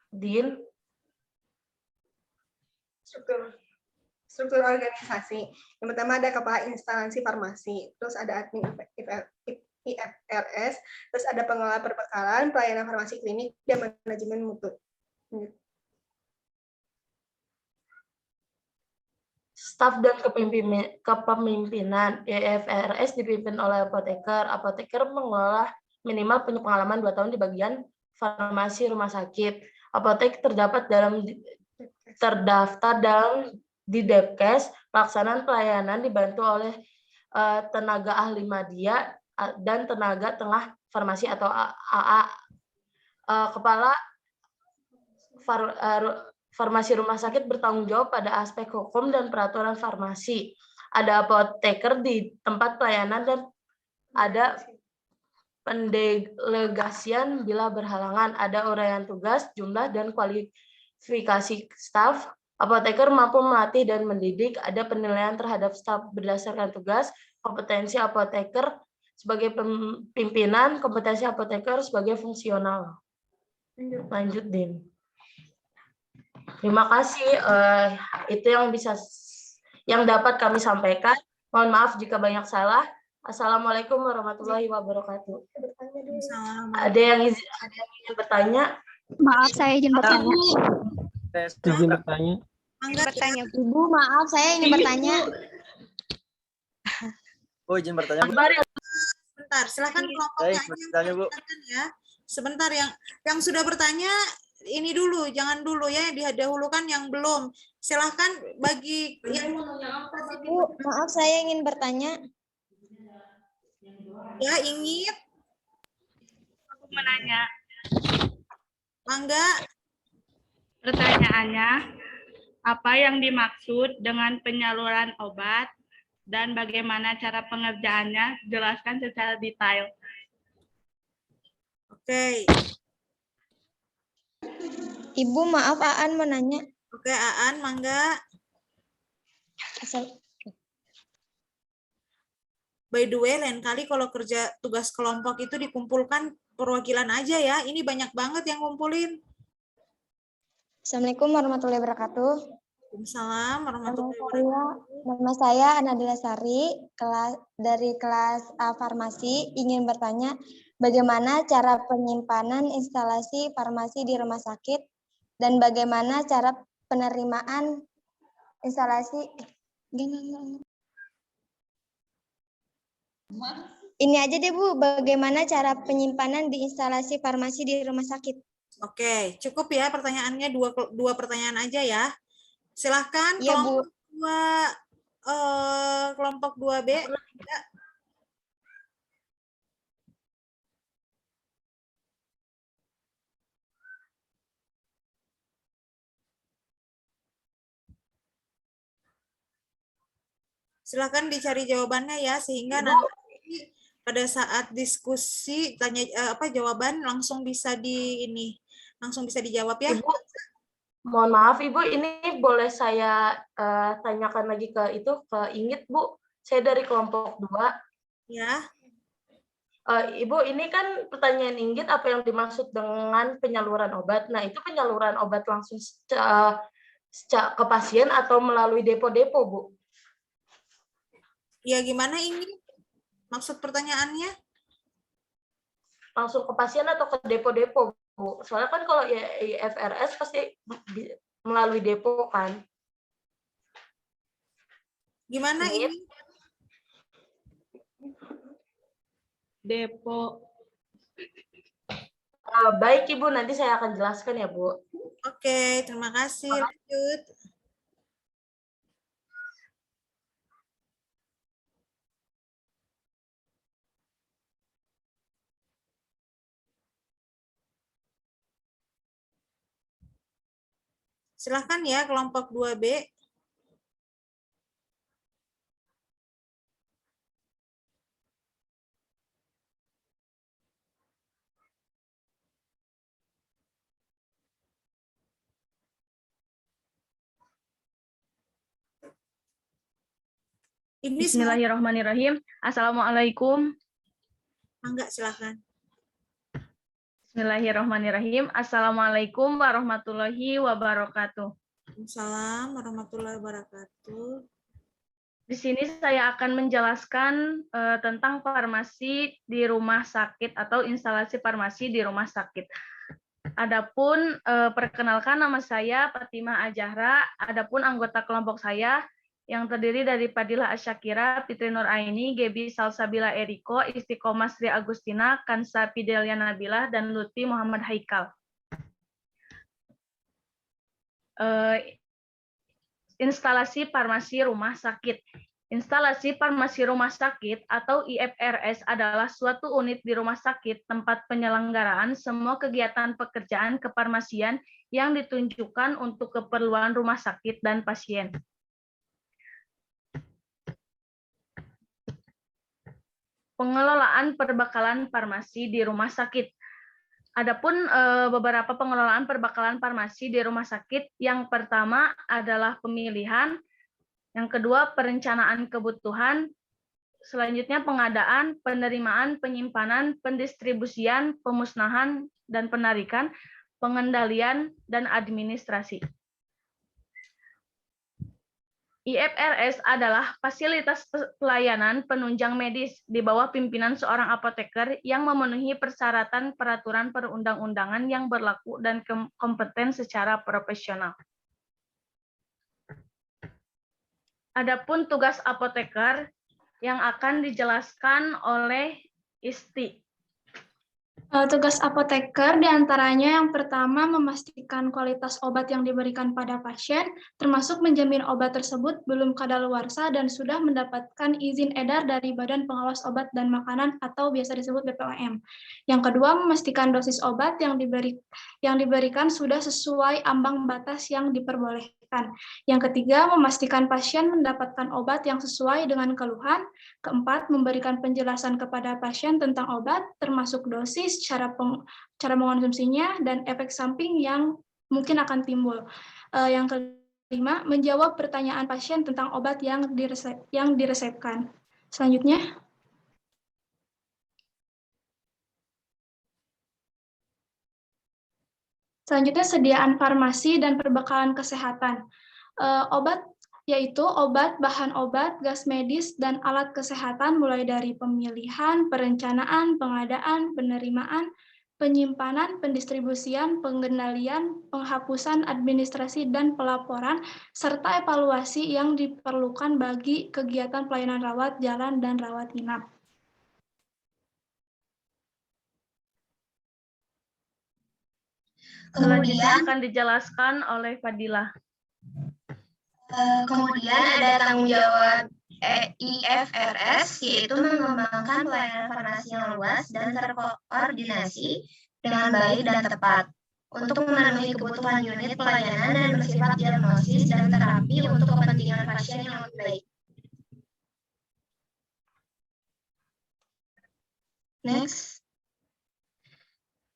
Din. Struktur organisasi. Yang pertama ada kepala instansi farmasi, terus ada admin IFRS, terus ada pengelola perbekalan, pelayanan farmasi klinik, dan manajemen mutu. Staf dan kepemimpinan IFRS dipimpin oleh apoteker. Apoteker mengelola minimal punya pengalaman 2 tahun di bagian farmasi rumah sakit. Apotek terdaftar dalam di Depkes. Pelaksanaan pelayanan dibantu oleh tenaga ahli media dan tenaga tengah farmasi atau AA. Kepala farmasi rumah sakit bertanggung jawab pada aspek hukum dan peraturan farmasi. Ada apoteker di tempat pelayanan dan ada pendelegasian bila berhalangan, ada uraian tugas, jumlah, dan kualifikasi staf. Apoteker mampu melatih dan mendidik, ada penilaian terhadap staf berdasarkan tugas, kompetensi apoteker sebagai pimpinan, kompetensi apoteker sebagai fungsional. Lanjut, Din. Terima kasih. Itu yang dapat kami sampaikan. Mohon maaf jika banyak salah. Assalamualaikum warahmatullahi wabarakatuh. Ada yang ingin bertanya? Maaf, saya izin bertanya. Izin bertanya. Ibu, maaf, saya ingin bertanya. Oh, izin bertanya, Bu. Sebentar, silakan kelompoknya ya. Sebentar, yang sudah bertanya ini dulu, jangan dulu ya, didahulukan yang belum. Silahkan bagi yang Bu, maaf, saya ingin bertanya. Ya, ingin. Aku menanya. Mangga. Pertanyaannya, apa yang dimaksud dengan penyaluran obat dan bagaimana cara pengerjaannya? Jelaskan secara detail. Oke. Ibu, maaf, Aan menanya. Oke, Aan, mangga. By the way, lain kali kalau kerja tugas kelompok itu dikumpulkan perwakilan aja ya. Ini banyak banget yang ngumpulin. Assalamualaikum warahmatullahi wabarakatuh. Waalaikumsalam warahmatullahi wabarakatuh. Nama saya Anadila Sari, dari kelas A Farmasi, ingin bertanya bagaimana cara penyimpanan instalasi farmasi di rumah sakit dan bagaimana cara penerimaan instalasi. Ini aja deh Bu, bagaimana cara penyimpanan di instalasi farmasi di rumah sakit? Oke, cukup ya pertanyaannya, dua pertanyaan aja ya. Silahkan ya, kelompok 2B. Silahkan dicari jawabannya ya, sehingga nanti pada saat diskusi jawaban langsung bisa dijawab ya. Ibu, mohon maaf Ibu, ini boleh saya tanyakan lagi ke Inggit, Bu. Saya dari kelompok 2. Ya. Ibu, ini kan pertanyaan Inggit, apa yang dimaksud dengan penyaluran obat? Nah, itu penyaluran obat langsung ke pasien atau melalui depo-depo, Bu? Ya, gimana ini? Maksud pertanyaannya? Langsung ke pasien atau ke depo-depo, Bu? Soalnya kan kalau IFRS pasti melalui depo kan? Gimana ini? Depo. Baik, Ibu, nanti saya akan jelaskan ya, Bu. Oke, terima kasih. Lanjut. Silahkan ya, kelompok 2B. Bismillahirrahmanirrahim. Assalamualaikum. Enggak, silahkan. Bismillahirrahmanirrahim. Assalamualaikum warahmatullahi wabarakatuh. Waalaikumsalam warahmatullahi wabarakatuh. Di sini saya akan menjelaskan tentang farmasi di rumah sakit atau instalasi farmasi di rumah sakit. Adapun perkenalkan, nama saya Fatimah Ajahra. Adapun anggota kelompok saya yang terdiri dari Fadilah Asyakira, Fitri Nur Aini, Gebi Salsabila Eriko, Istiqomah Sri Agustina, Kansa Fidelia Nabilah, dan Lutfi Muhammad Haikal. Instalasi farmasi rumah sakit. Instalasi farmasi rumah sakit atau IFRS adalah suatu unit di rumah sakit tempat penyelenggaraan semua kegiatan pekerjaan kefarmasian yang ditunjukkan untuk keperluan rumah sakit dan pasien. Pengelolaan perbekalan farmasi di rumah sakit. Adapun beberapa pengelolaan perbekalan farmasi di rumah sakit, yang pertama adalah pemilihan, yang kedua perencanaan kebutuhan, selanjutnya pengadaan, penerimaan, penyimpanan, pendistribusian, pemusnahan dan penarikan, pengendalian dan administrasi. IFRS adalah fasilitas pelayanan penunjang medis di bawah pimpinan seorang apoteker yang memenuhi persyaratan peraturan perundang-undangan yang berlaku dan kompeten secara profesional. Adapun tugas apoteker yang akan dijelaskan oleh Isti. Tugas apoteker diantaranya yang pertama memastikan kualitas obat yang diberikan pada pasien, termasuk menjamin obat tersebut belum kadaluarsa dan sudah mendapatkan izin edar dari Badan Pengawas Obat dan Makanan atau biasa disebut BPOM. Yang kedua, memastikan dosis obat yang diberikan sudah sesuai ambang batas yang diperbolehkan. Yang ketiga, memastikan pasien mendapatkan obat yang sesuai dengan keluhan. Keempat, memberikan penjelasan kepada pasien tentang obat, termasuk dosis, cara mengonsumsinya, dan efek samping yang mungkin akan timbul. Yang kelima, menjawab pertanyaan pasien tentang obat yang diresepkan. Selanjutnya, sediaan farmasi dan perbekalan kesehatan. Obat yaitu obat, bahan obat, gas medis, dan alat kesehatan mulai dari pemilihan, perencanaan, pengadaan, penerimaan, penyimpanan, pendistribusian, pengendalian, penghapusan administrasi, dan pelaporan, serta evaluasi yang diperlukan bagi kegiatan pelayanan rawat jalan dan rawat inap. Selanjutnya akan dijelaskan oleh Fadilah. Kemudian ada tanggung jawab IFRS, yaitu mengembangkan pelayanan farmasi yang luas dan terkoordinasi dengan baik dan tepat untuk memenuhi kebutuhan unit pelayanan dan bersifat diagnosis dan terapi untuk kepentingan pasien yang lebih baik. Next.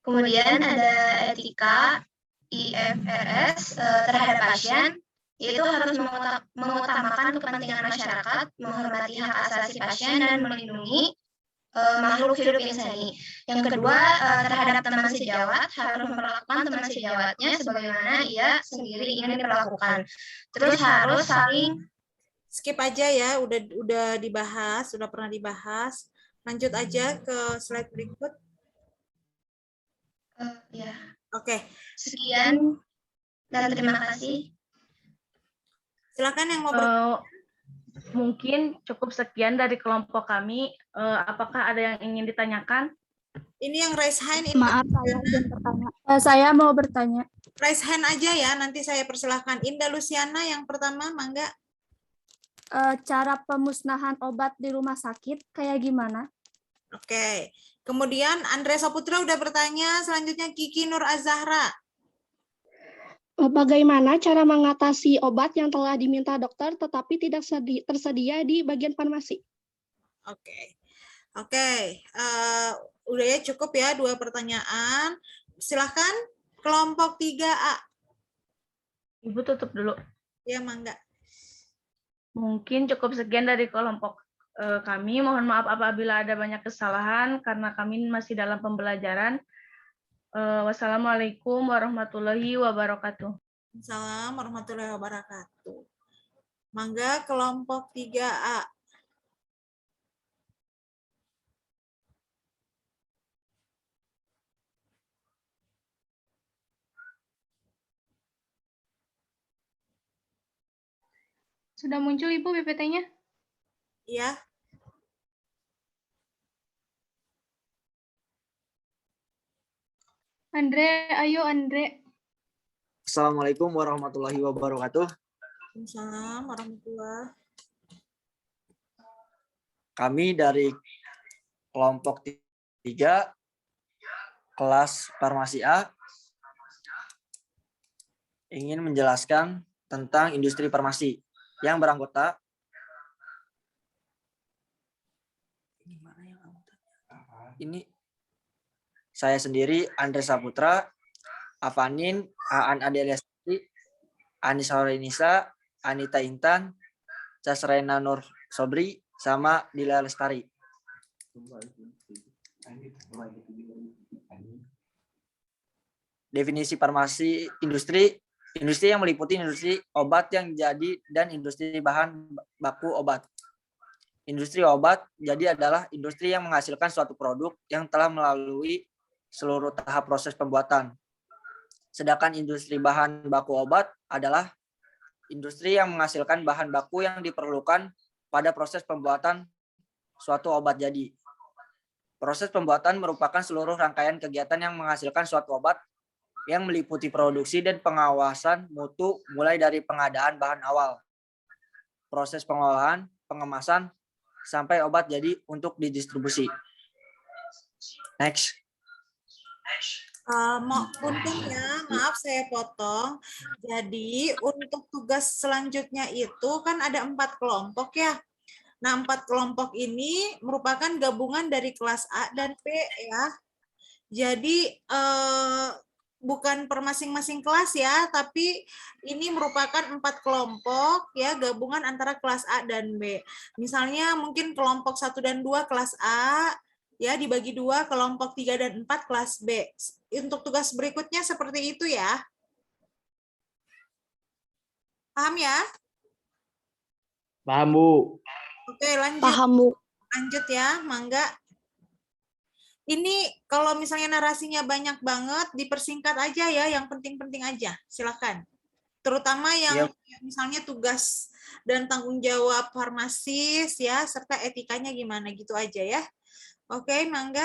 Kemudian ada etika IFRS terhadap pasien, yaitu harus mengutamakan kepentingan masyarakat, menghormati hak asasi pasien, dan melindungi makhluk hidup insani. Yang kedua, terhadap teman sejawat harus memperlakukan teman sejawatnya sebagaimana ia sendiri ingin diperlakukan. Terus harus saling skip aja ya, udah dibahas, sudah pernah dibahas. Lanjut aja ke slide berikut. ya. Oke. Sekian dan terima kasih. Silakan yang mau mungkin cukup sekian dari kelompok kami. Apakah ada yang ingin ditanyakan? Ini yang raise hand. Maaf, saya izin bertanya. Saya mau bertanya. Raise hand aja ya, nanti saya persilahkan. Indah Luciana yang pertama, mangga. Cara pemusnahan obat di rumah sakit kayak gimana? Oke. Kemudian Andre Saputra udah bertanya, selanjutnya Kiki Nur Azahra. Bagaimana cara mengatasi obat yang telah diminta dokter tetapi tidak tersedia di bagian farmasi? Oke. Udah ya, cukup ya 2 pertanyaan. Silahkan kelompok 3A. Ibu tutup dulu. Ya, mangga. Mungkin cukup sekian dari kelompok kami. Mohon maaf apabila ada banyak kesalahan karena kami masih dalam pembelajaran. Wassalamualaikum warahmatullahi wabarakatuh. Assalamualaikum warahmatullahi wabarakatuh. Mangga kelompok 3A. Sudah muncul Ibu PPT-nya? Iya. Andre, ayo Andre. Assalamualaikum warahmatullahi wabarakatuh. Assalamualaikum warahmatullahi. Kami dari kelompok 3 kelas farmasi A ingin menjelaskan tentang industri farmasi yang beranggota ini saya sendiri Andre Saputra, Avanin, Aan Adeliasti, Anissa Horenisa, Anita Intan, Casrena Nur Sobri, sama Dila Lestari. Definisi farmasi industri yang meliputi industri obat yang jadi dan industri bahan baku obat. Industri obat jadi adalah industri yang menghasilkan suatu produk yang telah melalui seluruh tahap proses pembuatan. Sedangkan industri bahan baku obat adalah industri yang menghasilkan bahan baku yang diperlukan pada proses pembuatan suatu obat jadi. Proses pembuatan merupakan seluruh rangkaian kegiatan yang menghasilkan suatu obat yang meliputi produksi dan pengawasan mutu mulai dari pengadaan bahan awal, proses pengolahan, pengemasan, sampai obat jadi untuk didistribusi. Next. Punten ya, maaf saya potong. Jadi untuk tugas selanjutnya itu kan ada 4 kelompok ya. Nah 4 kelompok ini merupakan gabungan dari kelas A dan B ya. Jadi bukan per masing-masing kelas ya, tapi ini merupakan 4 kelompok ya, gabungan antara kelas A dan B. Misalnya mungkin kelompok 1 dan 2 kelas A ya dibagi 2, kelompok 3 dan 4 kelas B. Untuk tugas berikutnya seperti itu ya. Paham ya? Paham, Bu. Oke, lanjut. Paham, Bu. Lanjut ya, mangga. Ini kalau misalnya narasinya banyak banget, dipersingkat aja ya, yang penting-penting aja. Silakan. Terutama yang misalnya tugas dan tanggung jawab farmasis ya, serta etikanya gimana gitu aja ya. Oke, mangga.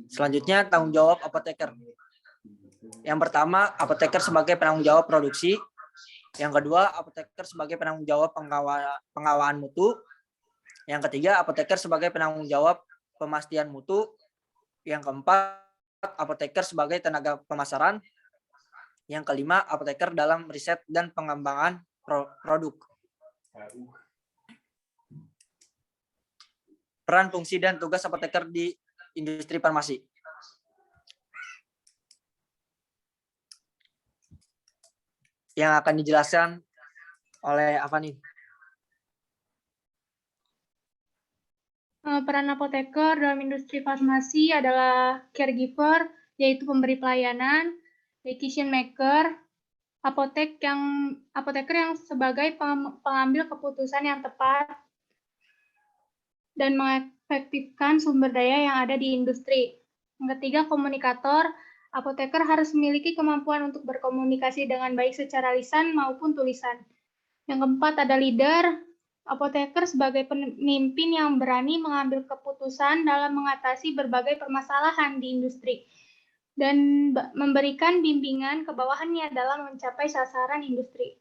Selanjutnya tanggung jawab apoteker. Yang pertama, apoteker sebagai penanggung jawab produksi. Yang kedua, apoteker sebagai penanggung jawab pengawaan mutu. Yang ketiga, apoteker sebagai penanggung jawab pemastian mutu. Yang keempat, apoteker sebagai tenaga pemasaran. Yang kelima, apoteker dalam riset dan pengembangan produk. Peran, fungsi, dan tugas apoteker di industri farmasi. Yang akan dijelaskan oleh Avani. Peran apoteker dalam industri farmasi adalah caregiver, yaitu pemberi pelayanan, decision maker, apoteker yang sebagai pengambil keputusan yang tepat dan mengefektifkan sumber daya yang ada di industri. Yang ketiga, komunikator. Apoteker harus memiliki kemampuan untuk berkomunikasi dengan baik secara lisan maupun tulisan. Yang keempat, ada leader. Apoteker sebagai pemimpin yang berani mengambil keputusan dalam mengatasi berbagai permasalahan di industri dan memberikan bimbingan ke bawahannya dalam mencapai sasaran industri.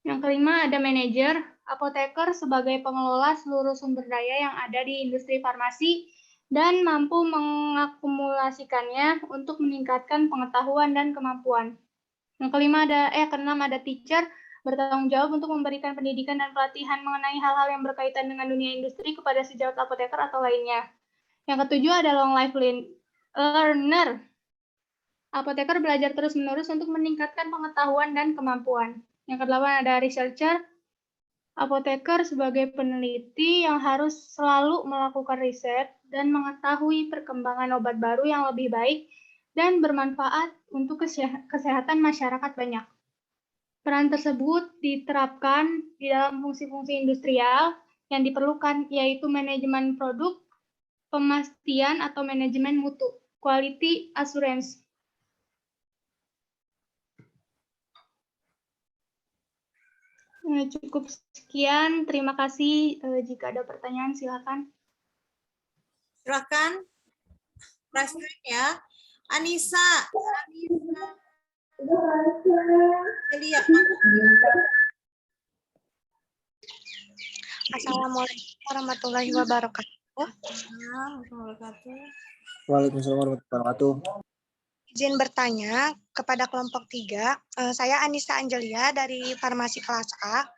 Yang kelima, ada manajer. Apoteker sebagai pengelola seluruh sumber daya yang ada di industri farmasi dan mampu mengakumulasikannya untuk meningkatkan pengetahuan dan kemampuan. Yang keenam ada teacher, bertanggung jawab untuk memberikan pendidikan dan pelatihan mengenai hal-hal yang berkaitan dengan dunia industri kepada sejawat apoteker atau lainnya. Yang ketujuh ada long life learner. Apoteker belajar terus-menerus untuk meningkatkan pengetahuan dan kemampuan. Yang kedelapan ada researcher. Apoteker sebagai peneliti yang harus selalu melakukan riset dan mengetahui perkembangan obat baru yang lebih baik dan bermanfaat untuk kesehatan masyarakat banyak. Peran tersebut diterapkan di dalam fungsi-fungsi industrial yang diperlukan, yaitu manajemen produk, pemastian atau manajemen mutu, quality assurance. Cukup sekian, terima kasih. Jika ada pertanyaan, silakan. Silakan, presiden ya. Anissa. Lihat. Assalamualaikum warahmatullahi wabarakatuh. Waalaikumsalam warahmatullahi wabarakatuh. Izin bertanya kepada kelompok 3. Saya Anissa Angelia dari Farmasi kelas A.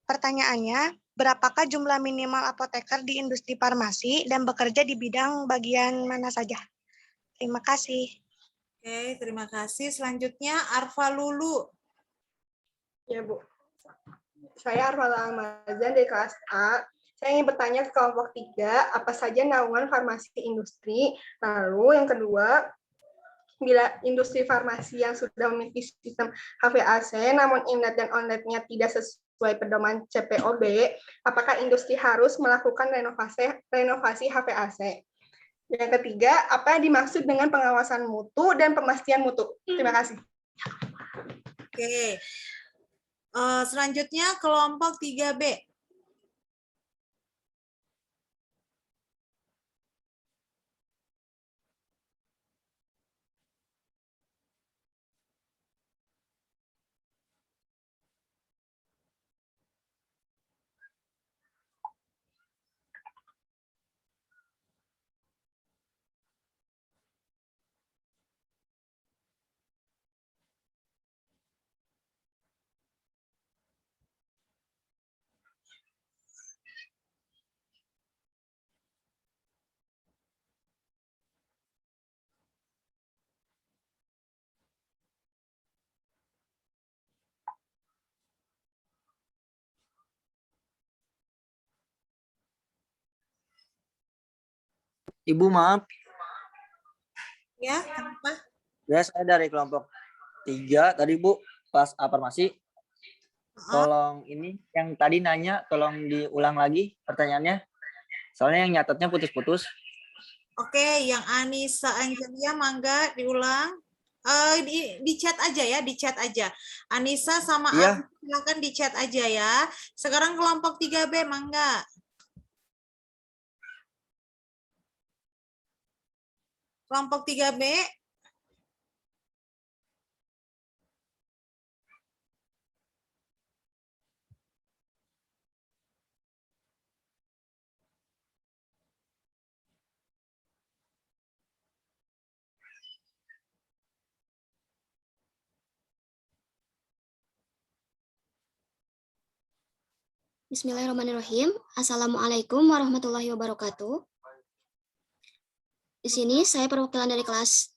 Pertanyaannya, berapakah jumlah minimal apoteker di industri farmasi dan bekerja di bidang bagian mana saja? Terima kasih. Oke, terima kasih. Selanjutnya Arfa Lulu. Ya, Bu. Saya Arfa Almazan dari kelas A. Saya ingin bertanya ke kelompok 3, apa saja naungan farmasi industri? Lalu yang kedua, bila industri farmasi yang sudah memiliki sistem HVAC, namun inlet dan outletnya tidak sesuai pedoman CPOB, apakah industri harus melakukan renovasi HVAC? Yang ketiga, apa yang dimaksud dengan pengawasan mutu dan pemastian mutu? Terima kasih. Oke. Selanjutnya kelompok 3B. Ibu maaf. Ya, kenapa? Ya, saya dari kelompok 3 tadi Bu, kelas A farmasi. Tolong ini yang tadi nanya, tolong diulang lagi pertanyaannya. Soalnya yang nyatetnya putus-putus. Oke, yang Anissa Angelia, mangga diulang. Di chat aja ya, di chat aja. Anissa sama Iya. silakan di chat aja ya. Sekarang kelompok 3B, mangga. Kelompok 3B. Bismillahirrahmanirrahim. Assalamualaikum warahmatullahi wabarakatuh. Di sini saya perwakilan dari kelas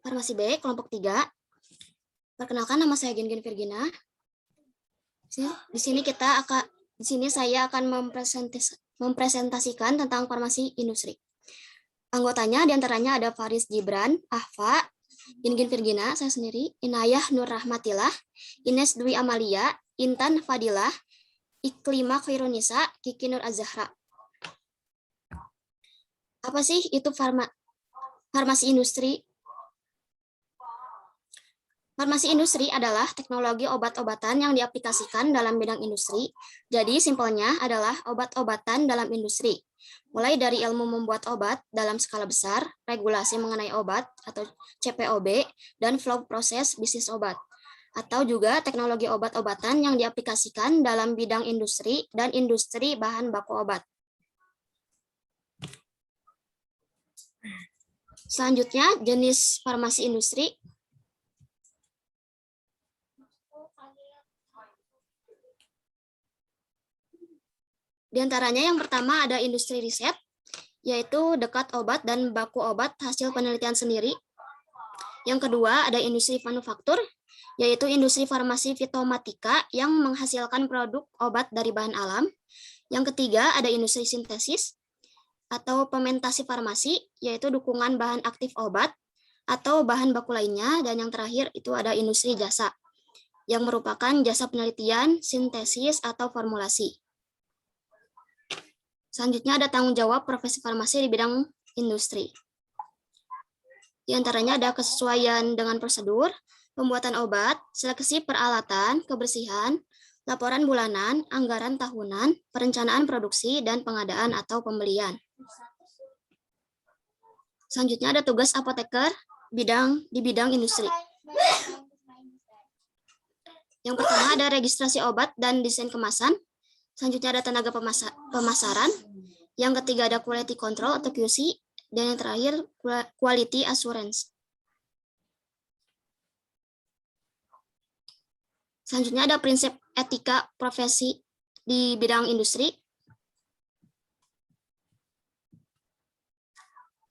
Farmasi B, kelompok 3. Perkenalkan, nama saya Gen Virgina. Di sini saya akan mempresentasikan tentang farmasi industri. Anggotanya diantaranya ada Faris Gibran, Ahfa, Ingin Virgina, saya sendiri, Inayah Nur Rahmatillah, Ines Dwi Amalia, Intan Fadilah, Iklima Khairunisa, Kiki Nur Azahra. Apa sih itu farmasi industri? Farmasi industri adalah teknologi obat-obatan yang diaplikasikan dalam bidang industri. Jadi simpelnya adalah obat-obatan dalam industri. Mulai dari ilmu membuat obat dalam skala besar, regulasi mengenai obat atau CPOB, dan flow proses bisnis obat. Atau juga teknologi obat-obatan yang diaplikasikan dalam bidang industri dan industri bahan baku obat. Selanjutnya, jenis farmasi industri. Di antaranya yang pertama ada industri riset, yaitu dekat obat dan baku obat hasil penelitian sendiri. Yang kedua ada industri manufaktur, yaitu industri farmasi fitomatika yang menghasilkan produk obat dari bahan alam. Yang ketiga ada industri sintesis atau pementasi farmasi, yaitu dukungan bahan aktif obat atau bahan baku lainnya. Dan yang terakhir itu ada industri jasa, yang merupakan jasa penelitian, sintesis, atau formulasi. Selanjutnya ada tanggung jawab profesi farmasi di bidang industri. Di antaranya ada kesesuaian dengan prosedur, pembuatan obat, seleksi peralatan, kebersihan, laporan bulanan, anggaran tahunan, perencanaan produksi, dan pengadaan atau pembelian. Selanjutnya ada tugas apoteker di bidang industri. Yang pertama ada registrasi obat dan desain kemasan. Selanjutnya ada tenaga pemasaran. Yang ketiga ada quality control atau QC. Dan yang terakhir quality assurance. Selanjutnya ada prinsip etika profesi di bidang industri.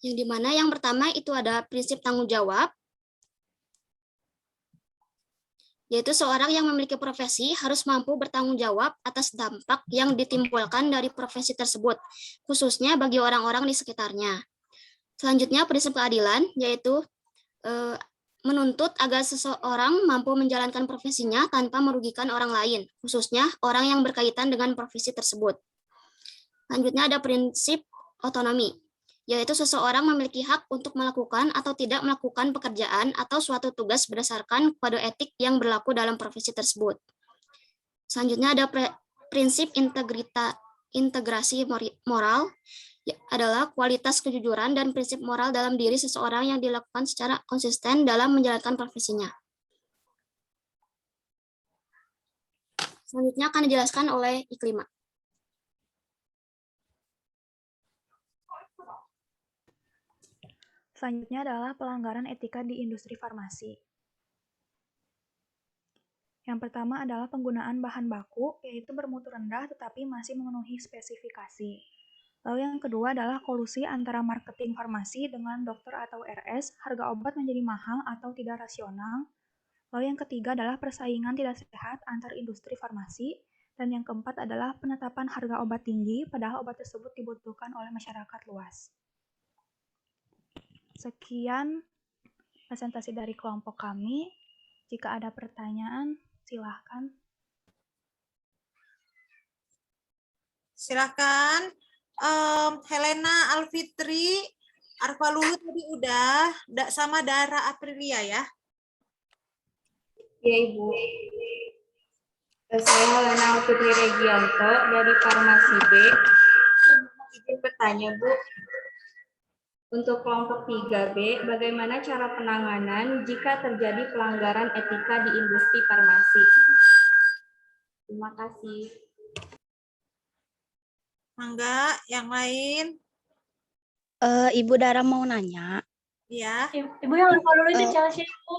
Yang dimana yang pertama itu ada prinsip tanggung jawab. Yaitu seorang yang memiliki profesi harus mampu bertanggung jawab atas dampak yang ditimbulkan dari profesi tersebut, khususnya bagi orang-orang di sekitarnya. Selanjutnya prinsip keadilan, yaitu menuntut agar seseorang mampu menjalankan profesinya tanpa merugikan orang lain, khususnya orang yang berkaitan dengan profesi tersebut. Selanjutnya ada prinsip otonomi, yaitu seseorang memiliki hak untuk melakukan atau tidak melakukan pekerjaan atau suatu tugas berdasarkan kode etik yang berlaku dalam profesi tersebut. Selanjutnya ada prinsip integrasi moral, adalah kualitas kejujuran dan prinsip moral dalam diri seseorang yang dilakukan secara konsisten dalam menjalankan profesinya. Selanjutnya akan dijelaskan oleh Iklima. Selanjutnya adalah pelanggaran etika di industri farmasi. Yang pertama adalah penggunaan bahan baku, yaitu bermutu rendah tetapi masih memenuhi spesifikasi. Lalu yang kedua adalah kolusi antara marketing farmasi dengan dokter atau RS, harga obat menjadi mahal atau tidak rasional. Lalu yang ketiga adalah persaingan tidak sehat antar industri farmasi. Dan yang keempat adalah penetapan harga obat tinggi, padahal obat tersebut dibutuhkan oleh masyarakat luas. Sekian presentasi dari kelompok kami. Jika ada pertanyaan, silahkan. Silakan. Helena Alfitri, Arfa Lulu tadi udah, sama Dara Aprilia ya. Ya Ibu. Saya Helena Alfitri Regianto dari Farmasi B. Izin bertanya Bu. Untuk kelompok 3B, bagaimana cara penanganan jika terjadi pelanggaran etika di industri farmasi? Terima kasih. Mangga, yang lain? Ibu Dara mau nanya. Iya. Ibu yang lupa dulu itu Chelsea, Bu.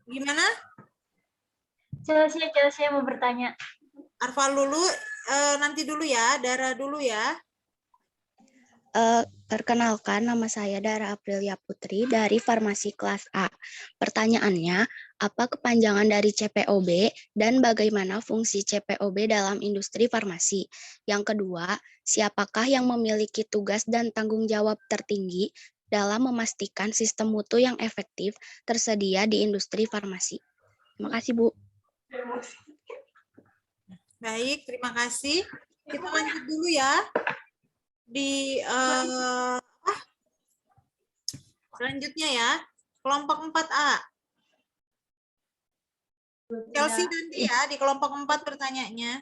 Gimana? Chelsea mau bertanya. Arfa Lulu nanti dulu ya, Dara dulu ya. Perkenalkan, nama saya Dara Aprilia Putri dari Farmasi Kelas A. Pertanyaannya, apa kepanjangan dari CPOB dan bagaimana fungsi CPOB dalam industri farmasi? Yang kedua, siapakah yang memiliki tugas dan tanggung jawab tertinggi dalam memastikan sistem mutu yang efektif tersedia di industri farmasi? Terima kasih, Bu. Baik, terima kasih. Kita lanjut dulu ya. Di selanjutnya ya, kelompok 4A. Chelsea nanti ya, di kelompok 4 pertanyaannya.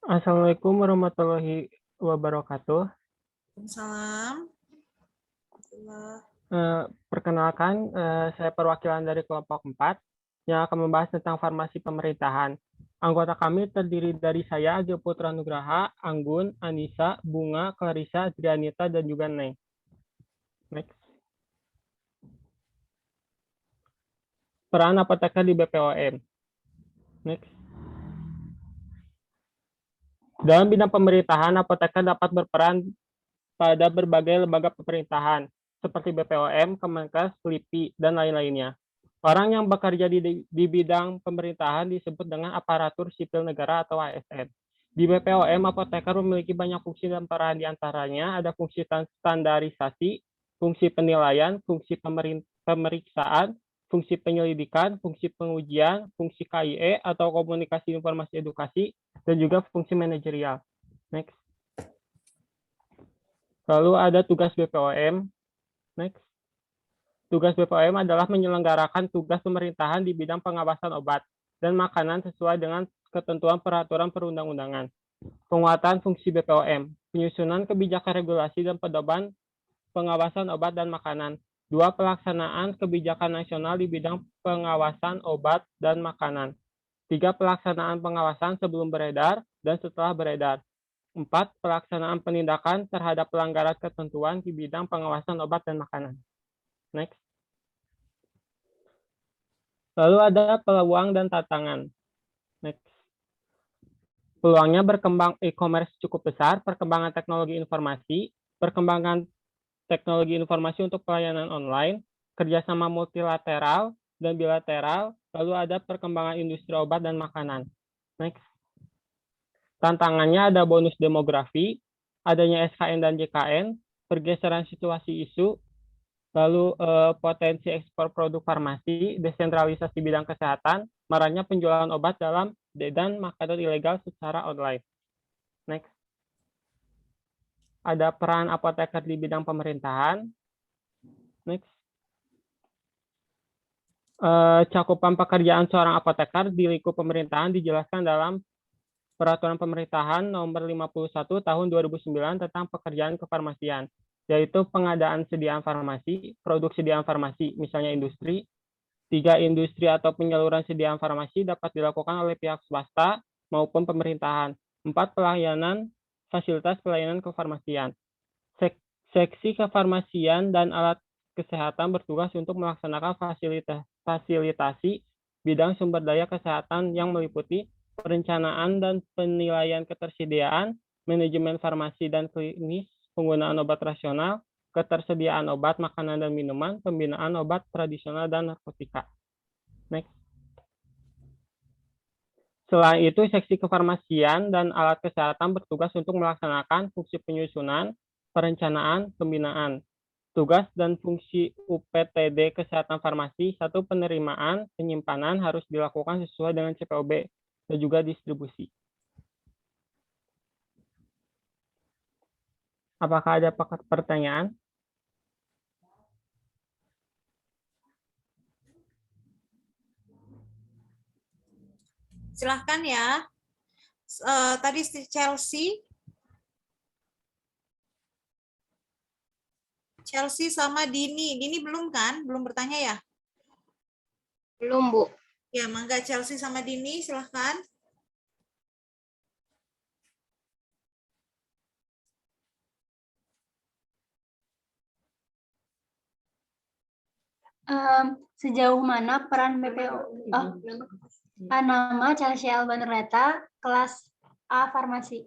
Assalamualaikum warahmatullahi wabarakatuh. Waalaikumsalam. Perkenalkan, saya perwakilan dari kelompok 4 yang akan membahas tentang farmasi pemerintahan. Anggota kami terdiri dari saya, Agil Putra Nugraha, Anggun, Anissa, Bunga, Clarissa, Adrianita, dan juga Neng. Next. Peran apoteker di BPOM. Next. Dalam bidang pemerintahan, apoteker dapat berperan pada berbagai lembaga pemerintahan, seperti BPOM, Kemenkes, LIPI, dan lain-lainnya. Orang yang bekerja di bidang pemerintahan disebut dengan aparatur sipil negara atau ASN. Di BPOM, apoteker memiliki banyak fungsi dan peran, diantaranya ada fungsi standarisasi, fungsi penilaian, fungsi pemeriksaan, fungsi penyelidikan, fungsi pengujian, fungsi KIE atau komunikasi informasi edukasi, dan juga fungsi manajerial. Next. Lalu ada tugas BPOM. Next. Tugas BPOM adalah menyelenggarakan tugas pemerintahan di bidang pengawasan obat dan makanan sesuai dengan ketentuan peraturan perundang-undangan. Penguatan fungsi BPOM, penyusunan kebijakan regulasi dan pedoman pengawasan obat dan makanan. 2. Pelaksanaan kebijakan nasional di bidang pengawasan obat dan makanan. 3. Pelaksanaan pengawasan sebelum beredar dan setelah beredar. 4. Pelaksanaan penindakan terhadap pelanggaran ketentuan di bidang pengawasan obat dan makanan. Next. Lalu ada peluang dan tantangan. Next. Peluangnya berkembang e-commerce cukup besar, perkembangan teknologi informasi, perkembangan teknologi informasi untuk pelayanan online, kerjasama multilateral dan bilateral, lalu ada perkembangan industri obat dan makanan. Next. Tantangannya ada bonus demografi, adanya SKN dan JKN, pergeseran situasi isu, lalu potensi ekspor produk farmasi, desentralisasi bidang kesehatan, maraknya penjualan obat dalam dan makanan ilegal secara online. Next. Ada peran apoteker di bidang pemerintahan. Next. Cakupan pekerjaan seorang apoteker di lingkup pemerintahan dijelaskan dalam Peraturan Pemerintahan Nomor 51 Tahun 2009 tentang pekerjaan kefarmasian, yaitu pengadaan sediaan farmasi, produk sediaan farmasi, misalnya industri. 3. Industri atau penyaluran sediaan farmasi dapat dilakukan oleh pihak swasta maupun pemerintahan. 4. Pelayanan, fasilitas pelayanan kefarmasian. Seksi kefarmasian dan alat kesehatan bertugas untuk melaksanakan fasilitasi bidang sumber daya kesehatan yang meliputi perencanaan dan penilaian ketersediaan, manajemen farmasi dan klinis, penggunaan obat rasional, ketersediaan obat, makanan, dan minuman, pembinaan obat tradisional, dan narkotika. Next. Selain itu, seksi kefarmasian dan alat kesehatan bertugas untuk melaksanakan fungsi penyusunan, perencanaan, pembinaan. Tugas dan fungsi UPTD Kesehatan Farmasi, 1. Penerimaan, penyimpanan harus dilakukan sesuai dengan CPOB, dan juga distribusi. Apakah ada pertanyaan? Silahkan ya. Tadi Chelsea sama Dini. Dini belum kan? Belum bertanya ya? Belum, Bu. Ya, mangga Chelsea sama Dini, silahkan. Sejauh mana peran BPO? Nama Chelsea Albanureta, kelas A Farmasi.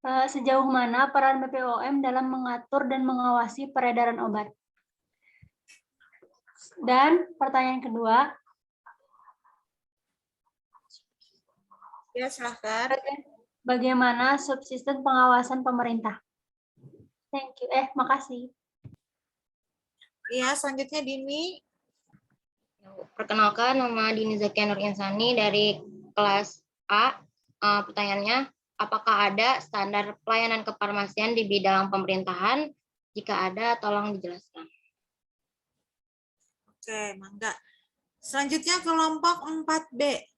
Sejauh mana peran BPOM dalam mengatur dan mengawasi peredaran obat? Dan pertanyaan kedua, Ya, silahkan. bagaimana subsisten pengawasan pemerintah? Thank you. Makasih. Iya, selanjutnya Dini. Perkenalkan, nama Dini Zakia Nur Insani dari kelas A. Pertanyaannya, apakah ada standar pelayanan kefarmasian di bidang pemerintahan? Jika ada, tolong dijelaskan. Oke, mangga. Selanjutnya kelompok 4B.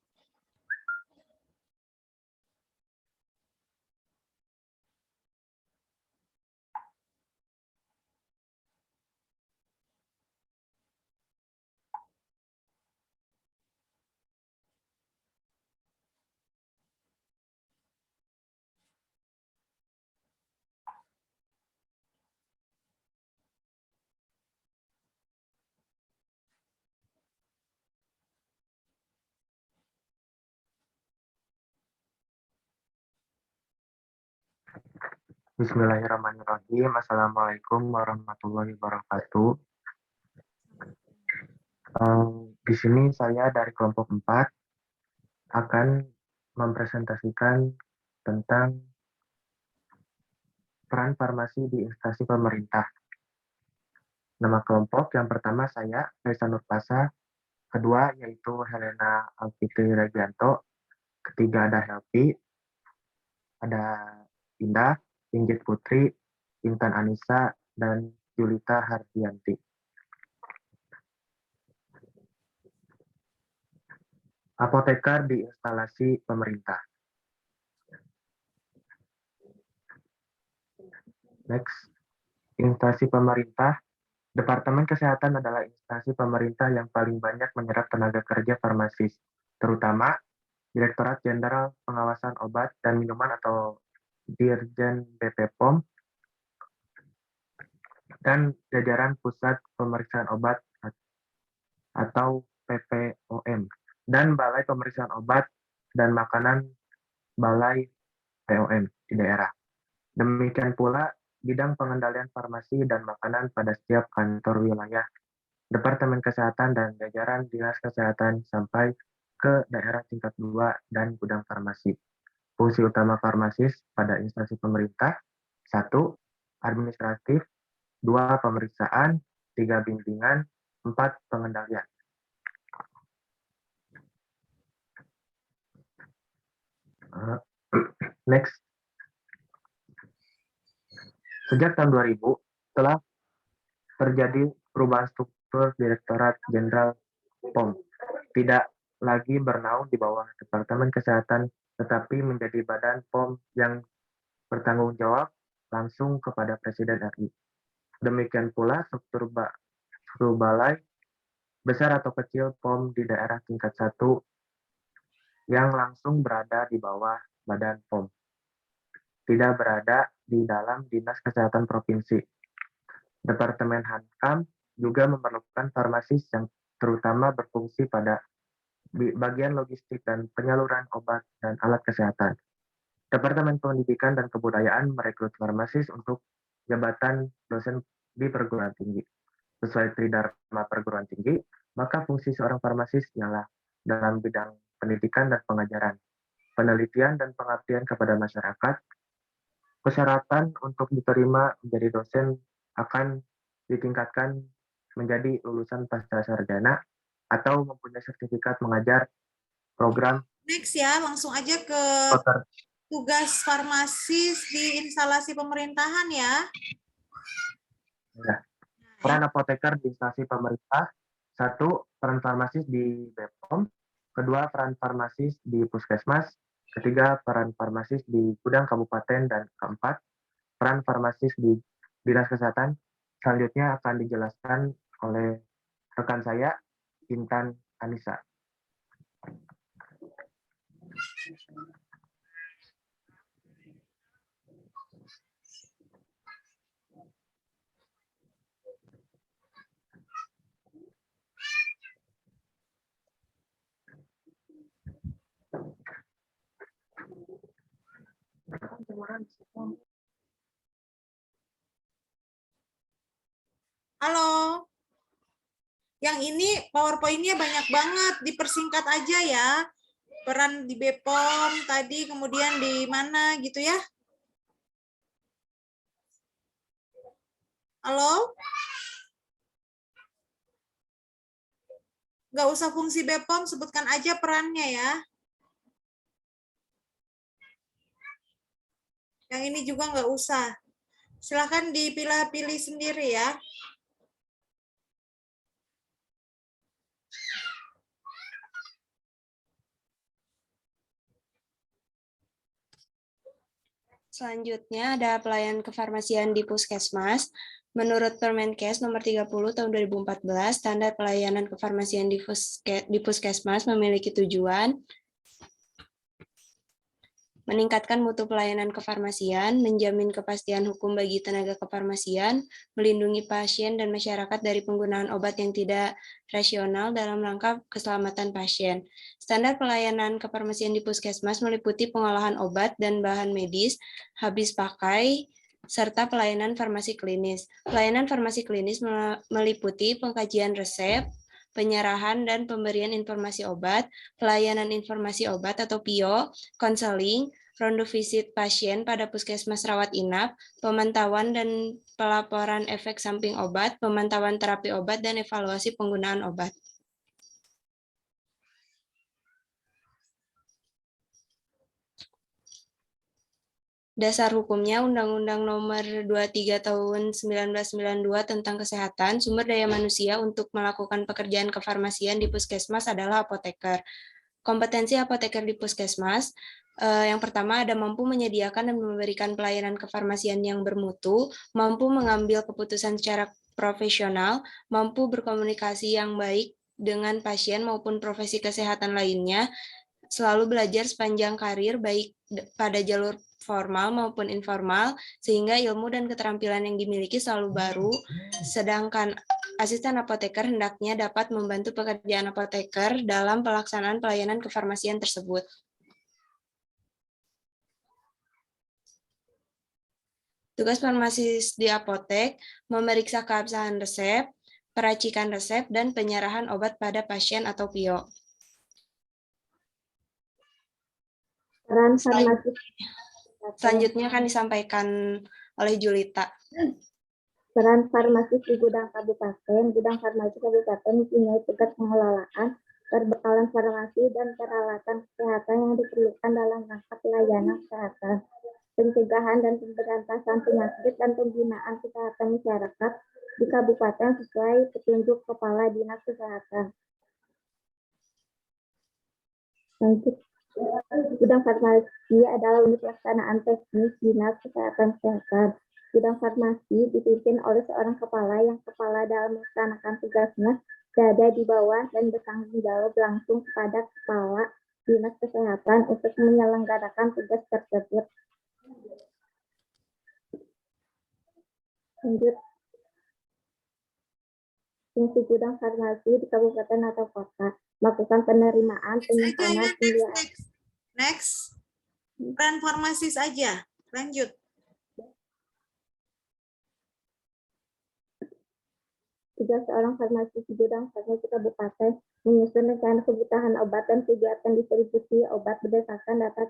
Bismillahirrahmanirrahim. Assalamualaikum warahmatullahi wabarakatuh. Di sini saya dari kelompok 4 akan mempresentasikan tentang peran farmasi di instansi pemerintah. Nama kelompok yang pertama saya, Reza Nurpasa. Kedua yaitu Helena Alfitri Regianto. Ketiga ada Helpi, ada Indah, Inggit Putri, Intan Anissa, dan Julita Hardianti. Apoteker di instalasi pemerintah. Next, instansi pemerintah. Departemen Kesehatan adalah instansi pemerintah yang paling banyak menyerap tenaga kerja farmasis, terutama Direktorat Jenderal Pengawasan Obat dan Minuman atau Dirjen BPOM dan jajaran Pusat Pemeriksaan Obat atau PPOM dan Balai Pemeriksaan Obat dan Makanan Balai POM di daerah. Demikian pula bidang pengendalian farmasi dan makanan pada setiap kantor wilayah, Departemen Kesehatan dan jajaran Dinas Kesehatan sampai ke daerah tingkat 2 dan gudang farmasi. Fungsi utama farmasis pada instansi pemerintah: 1. Administratif, 2. Pemeriksaan, 3. Bimbingan, 4. Pengendalian. Next. Sejak tahun 2000 telah terjadi perubahan struktur Direktorat Jenderal POM. Tidak lagi bernaung di bawah Departemen Kesehatan, tetapi menjadi badan POM yang bertanggung jawab langsung kepada Presiden RI. Demikian pula struktur balai besar atau kecil POM di daerah tingkat 1 yang langsung berada di bawah badan POM. Tidak berada di dalam Dinas Kesehatan Provinsi. Departemen Hankam juga memerlukan farmasis yang terutama berfungsi pada bagian logistik dan penyaluran obat dan alat kesehatan. Departemen Pendidikan dan Kebudayaan merekrut farmasis untuk jabatan dosen di perguruan tinggi. Sesuai Tridharma perguruan tinggi, maka fungsi seorang farmasis ialah dalam bidang pendidikan dan pengajaran, penelitian dan pengabdian kepada masyarakat. Persyaratan untuk diterima menjadi dosen akan ditingkatkan menjadi lulusan pasca sarjana atau mempunyai sertifikat mengajar program. Next ya, langsung aja ke tugas farmasis di instalasi pemerintahan ya. Peran apoteker di instansi pemerintah: 1. Peran farmasis di BPOM. 2. Peran farmasis di puskesmas. 3. Peran farmasis di gudang kabupaten. Dan 4. Peran farmasis di Dinas Kesehatan. Selanjutnya akan dijelaskan oleh rekan saya, Intan Anissa. Halo. Yang ini PowerPoint-nya banyak banget, dipersingkat aja ya. Peran di BPOM tadi, kemudian di mana gitu ya. Halo? Nggak usah fungsi BPOM, sebutkan aja perannya ya. Yang ini juga nggak usah. Silakan dipilih-pilih sendiri ya. Selanjutnya ada pelayanan kefarmasian di Puskesmas. Menurut Permenkes nomor 30 tahun 2014, standar pelayanan kefarmasian di Puskesmas memiliki tujuan meningkatkan mutu pelayanan kefarmasian, menjamin kepastian hukum bagi tenaga kefarmasian, melindungi pasien dan masyarakat dari penggunaan obat yang tidak rasional dalam rangka keselamatan pasien. Standar pelayanan kefarmasian di Puskesmas meliputi pengolahan obat dan bahan medis habis pakai, serta pelayanan farmasi klinis. Pelayanan farmasi klinis meliputi pengkajian resep, penyerahan dan pemberian informasi obat, pelayanan informasi obat atau PIO, konseling, ronde visit pasien pada puskesmas rawat inap, pemantauan dan pelaporan efek samping obat, pemantauan terapi obat, dan evaluasi penggunaan obat. Dasar hukumnya Undang-Undang Nomor 23 Tahun 1992 tentang Kesehatan, Sumber Daya Manusia untuk melakukan pekerjaan kefarmasian di puskesmas adalah apoteker. Kompetensi apoteker di puskesmas, yang pertama ada mampu menyediakan dan memberikan pelayanan kefarmasian yang bermutu, mampu mengambil keputusan secara profesional, mampu berkomunikasi yang baik dengan pasien maupun profesi kesehatan lainnya, selalu belajar sepanjang karir baik pada jalur formal maupun informal, sehingga ilmu dan keterampilan yang dimiliki selalu baru, sedangkan asisten apoteker hendaknya dapat membantu pekerjaan apoteker dalam pelaksanaan pelayanan kefarmasian tersebut. Tugas farmasis di apotek, memeriksa keabsahan resep, peracikan resep, dan penyerahan obat pada pasien atau PIO. Peran farmasis. Selanjutnya akan disampaikan oleh Julita. Peran farmasis di gudang kabupaten. Gudang farmasi kabupaten mempunyai tugas pengelolaan perbekalan farmasi dan peralatan kesehatan yang diperlukan dalam rangka pelayanan kesehatan, pencegahan dan pemberantasan penyakit dan pembinaan kesehatan masyarakat di kabupaten sesuai petunjuk Kepala Dinas Kesehatan. Lanjut. Gudang farmasi adalah unit pelaksanaan teknis Dinas Kesehatan. Gudang farmasi dipimpin oleh seorang kepala yang kepala dalam melaksanakan tugasnya berada di bawah dan bertanggung jawab langsung kepada Kepala Dinas Kesehatan untuk menyelenggarakan tugas tersebut. Lanjut. Fungsi gudang farmasi di kabupaten atau kota, melakukan penerimaan, penyimpanan, Next. Peran farmasis aja. Lanjut. Tugas seorang farmasis di gudang farmasi kabupaten menyusun rencana kebutuhan obat dan kegiatan distribusi obat berdasarkan data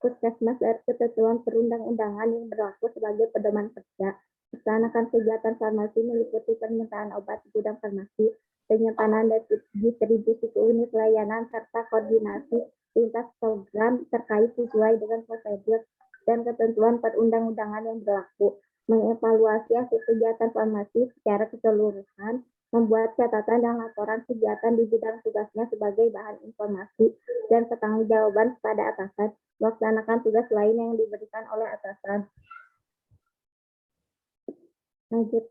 puskesmas dari ketentuan perundang-undangan yang berlaku sebagai pedoman kerja. Melaksanakan kegiatan farmasi meliputi permintaan obat di gudang farmasi, penyimpanan dan distribusi ke unit layanan, serta koordinasi lintas program terkait sesuai dengan prosedur dan ketentuan perundang-undangan yang berlaku, mengevaluasi hasil kegiatan farmasi secara keseluruhan, membuat catatan dan laporan kegiatan di bidang tugasnya sebagai bahan informasi dan pertanggungjawaban kepada atasan, melaksanakan tugas lain yang diberikan oleh atasan. Lanjut.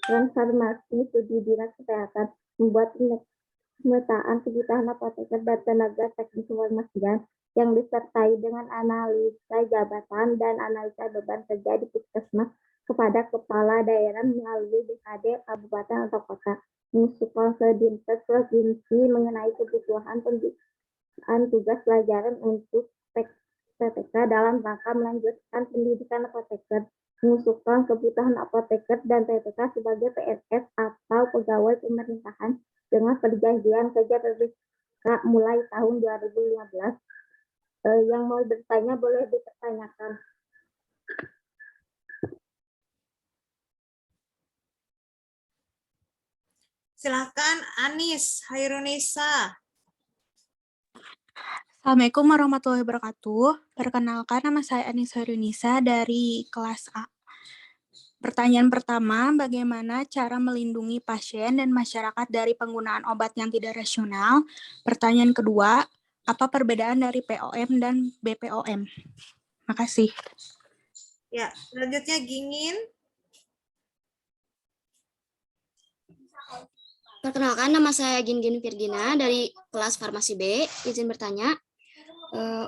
Peran farmasi di Dinas Kesehatan membuat pemetaan kebutuhan apoteker dan tenaga teknis kefarmasian yang disertai dengan analisa jabatan dan analisa beban kerja di puskesmas kepada kepala daerah melalui BKD kabupaten atau kota, mengusulkan ke Dinkes provinsi mengenai kebutuhan pembinaan tugas pelajaran untuk PTK dalam rangka melanjutkan pendidikan apoteker, mengusulkan kebutuhan apoteker dan TTK sebagai PNS atau pegawai pemerintahan dengan perjanjian kerja TTK mulai tahun 2015. Yang mau bertanya boleh dipertanyakan. Silakan Anis Hairunisa. Assalamualaikum warahmatullahi wabarakatuh. Perkenalkan, nama saya Anis Hairunisa dari kelas A. Pertanyaan pertama, bagaimana cara melindungi pasien dan masyarakat dari penggunaan obat yang tidak rasional? Pertanyaan kedua, apa perbedaan dari POM dan BPOM? Makasih. Ya, selanjutnya Gingin. Perkenalkan, nama saya Gingin Virgina dari kelas Farmasi B. Izin bertanya.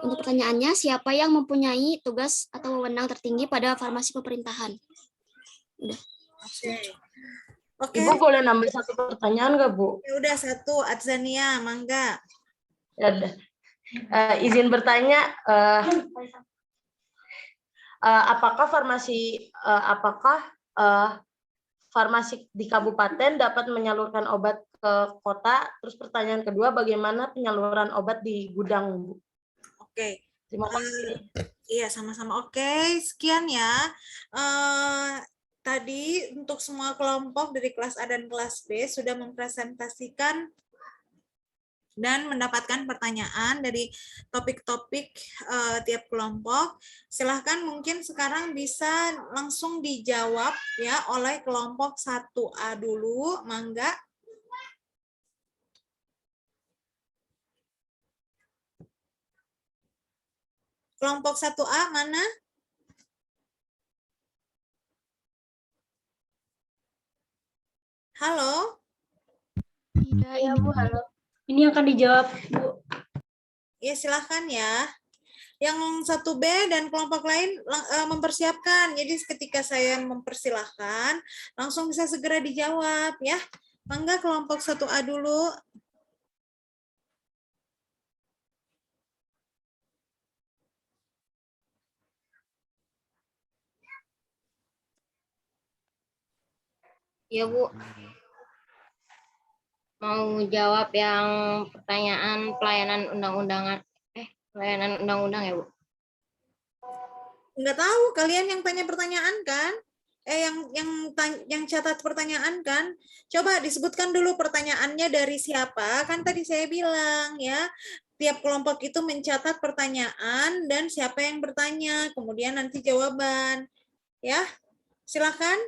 Untuk pertanyaannya, siapa yang mempunyai tugas atau wewenang tertinggi pada farmasi pemerintahan? Udah. Oke. Ibu boleh nambah satu pertanyaan nggak, Bu? Ya udah satu, Adzania, mangga. Ya udah. Izin bertanya, apakah farmasi di kabupaten dapat menyalurkan obat ke kota? Terus pertanyaan kedua, bagaimana penyaluran obat di gudang, Bu? Oke. Terima kasih. Iya, sama-sama. Oke, sekian ya. Tadi untuk semua kelompok dari kelas A dan kelas B sudah mempresentasikan dan mendapatkan pertanyaan dari topik-topik tiap kelompok. Silahkan mungkin sekarang bisa langsung dijawab ya oleh kelompok 1A dulu, mangga. Kelompok 1A mana? Halo? Iya, Bu, halo. Ini akan dijawab, Bu. Ya, silahkan ya. Yang 1B dan kelompok lain mempersiapkan. Jadi ketika saya mempersilahkan, langsung bisa segera dijawab ya. Mangga kelompok 1A dulu. Ya, Bu. Mau jawab yang pertanyaan pelayanan undang-undang ya, Bu? Nggak tahu, kalian yang tanya pertanyaan kan? Yang catat pertanyaan kan? Coba disebutkan dulu pertanyaannya dari siapa? Kan tadi saya bilang ya, tiap kelompok itu mencatat pertanyaan dan siapa yang bertanya, kemudian nanti jawaban. Ya, silakan.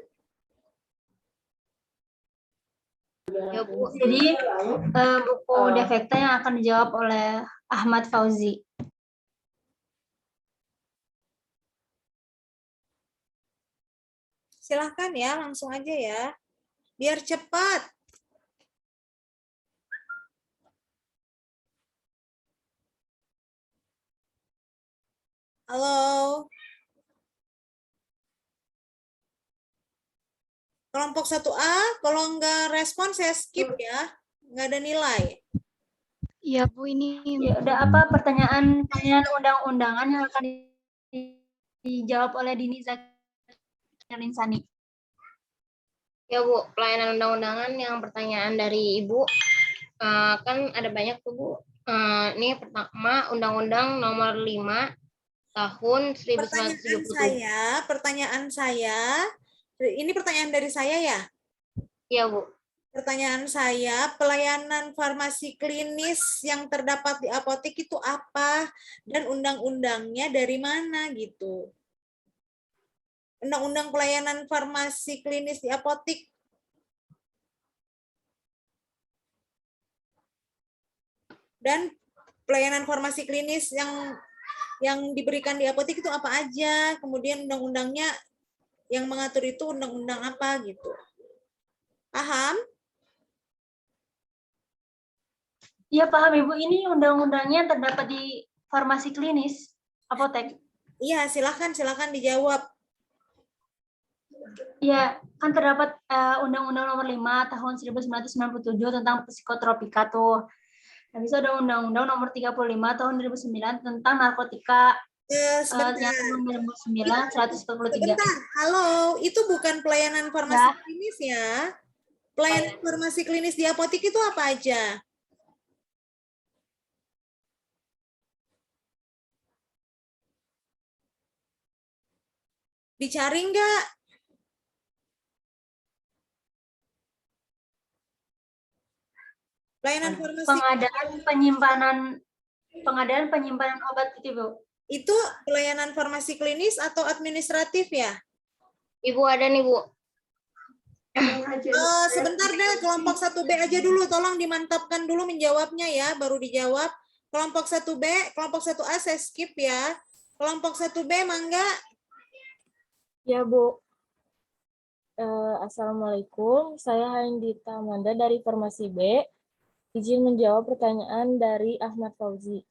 Ya, Bu. Jadi buku defekta yang akan dijawab oleh Ahmad Fauzi. Silahkan ya, langsung aja ya. Biar cepat. Halo. Kelompok 1A, kalau nggak respon saya skip ya. Nggak ada nilai. Iya, Bu, ini ya, udah apa pertanyaan undang-undangan yang akan dijawab oleh Dini Zakirinsani. Ya, Bu, pelayanan undang-undangan yang pertanyaan dari Ibu kan ada banyak tuh, Bu. Ini pertama Undang-Undang Nomor 5 Tahun 1977. Pertanyaan saya, ini pertanyaan dari saya ya? Iya, Bu. Pertanyaan saya, pelayanan farmasi klinis yang terdapat di apotek itu apa? Dan undang-undangnya dari mana gitu? Undang-undang pelayanan farmasi klinis di apotek. Dan pelayanan farmasi klinis yang diberikan di apotek itu apa aja? Kemudian undang-undangnya yang mengatur itu undang-undang apa gitu? Paham? Iya, paham, Ibu. Ini undang-undangnya terdapat di farmasi klinis apotek. Iya, silakan dijawab. Iya, kan terdapat Undang-Undang Nomor 5 Tahun 1997 tentang psikotropika tuh. Habis itu ada Undang-Undang Nomor 35 Tahun 2009 tentang narkotika. Sebentar. Yang nomor 9, 143. Sebentar, halo, itu bukan pelayanan farmasi klinis ya. Pelayanan farmasi klinis di apotek itu apa aja? Dicari nggak? Pelayanan farmasi. Pengadaan penyimpanan obat gitu, Bu. Itu pelayanan farmasi klinis atau administratif ya? Ibu ada nih, Bu. Sebentar deh, kelompok 1B aja dulu, tolong dimantapkan dulu menjawabnya ya, baru dijawab. Kelompok 1B, kelompok 1A saya skip ya. Kelompok 1B, Mangga. Ya, Bu. Assalamualaikum, saya Haindita Amanda dari Farmasi B. Izin menjawab pertanyaan dari Ahmad Fauzi.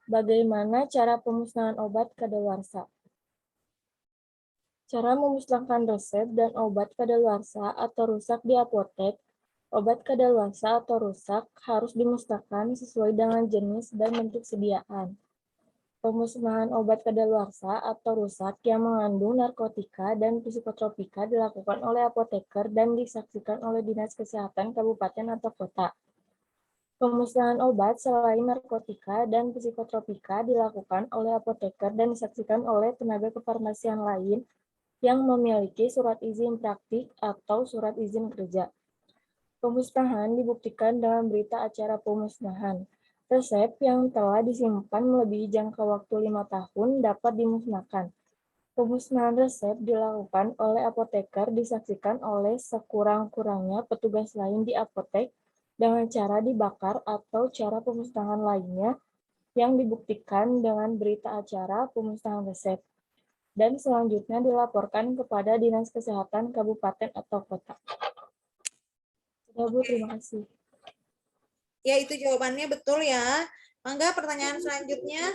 Bagaimana cara pemusnahan obat kadaluarsa? Cara memusnahkan resep dan obat kadaluarsa atau rusak di apotek. Obat kadaluarsa atau rusak harus dimusnahkan sesuai dengan jenis dan bentuk sediaan. Pemusnahan obat kadaluarsa atau rusak yang mengandung narkotika dan psikotropika dilakukan oleh apoteker dan disaksikan oleh Dinas Kesehatan Kabupaten atau Kota. Pemusnahan obat selain narkotika dan psikotropika dilakukan oleh apoteker dan disaksikan oleh tenaga kefarmasian lain yang memiliki surat izin praktik atau surat izin kerja. Pemusnahan dibuktikan dalam berita acara pemusnahan. Resep yang telah disimpan melebihi jangka waktu 5 tahun dapat dimusnahkan. Pemusnahan resep dilakukan oleh apoteker disaksikan oleh sekurang-kurangnya petugas lain di apotek dengan cara dibakar atau cara pemusnahan lainnya yang dibuktikan dengan berita acara pemusnahan resep. Dan selanjutnya dilaporkan kepada Dinas Kesehatan Kabupaten atau Kota. Sudah, Bu, terima kasih. Ya, itu jawabannya betul ya. Mangga, pertanyaan selanjutnya.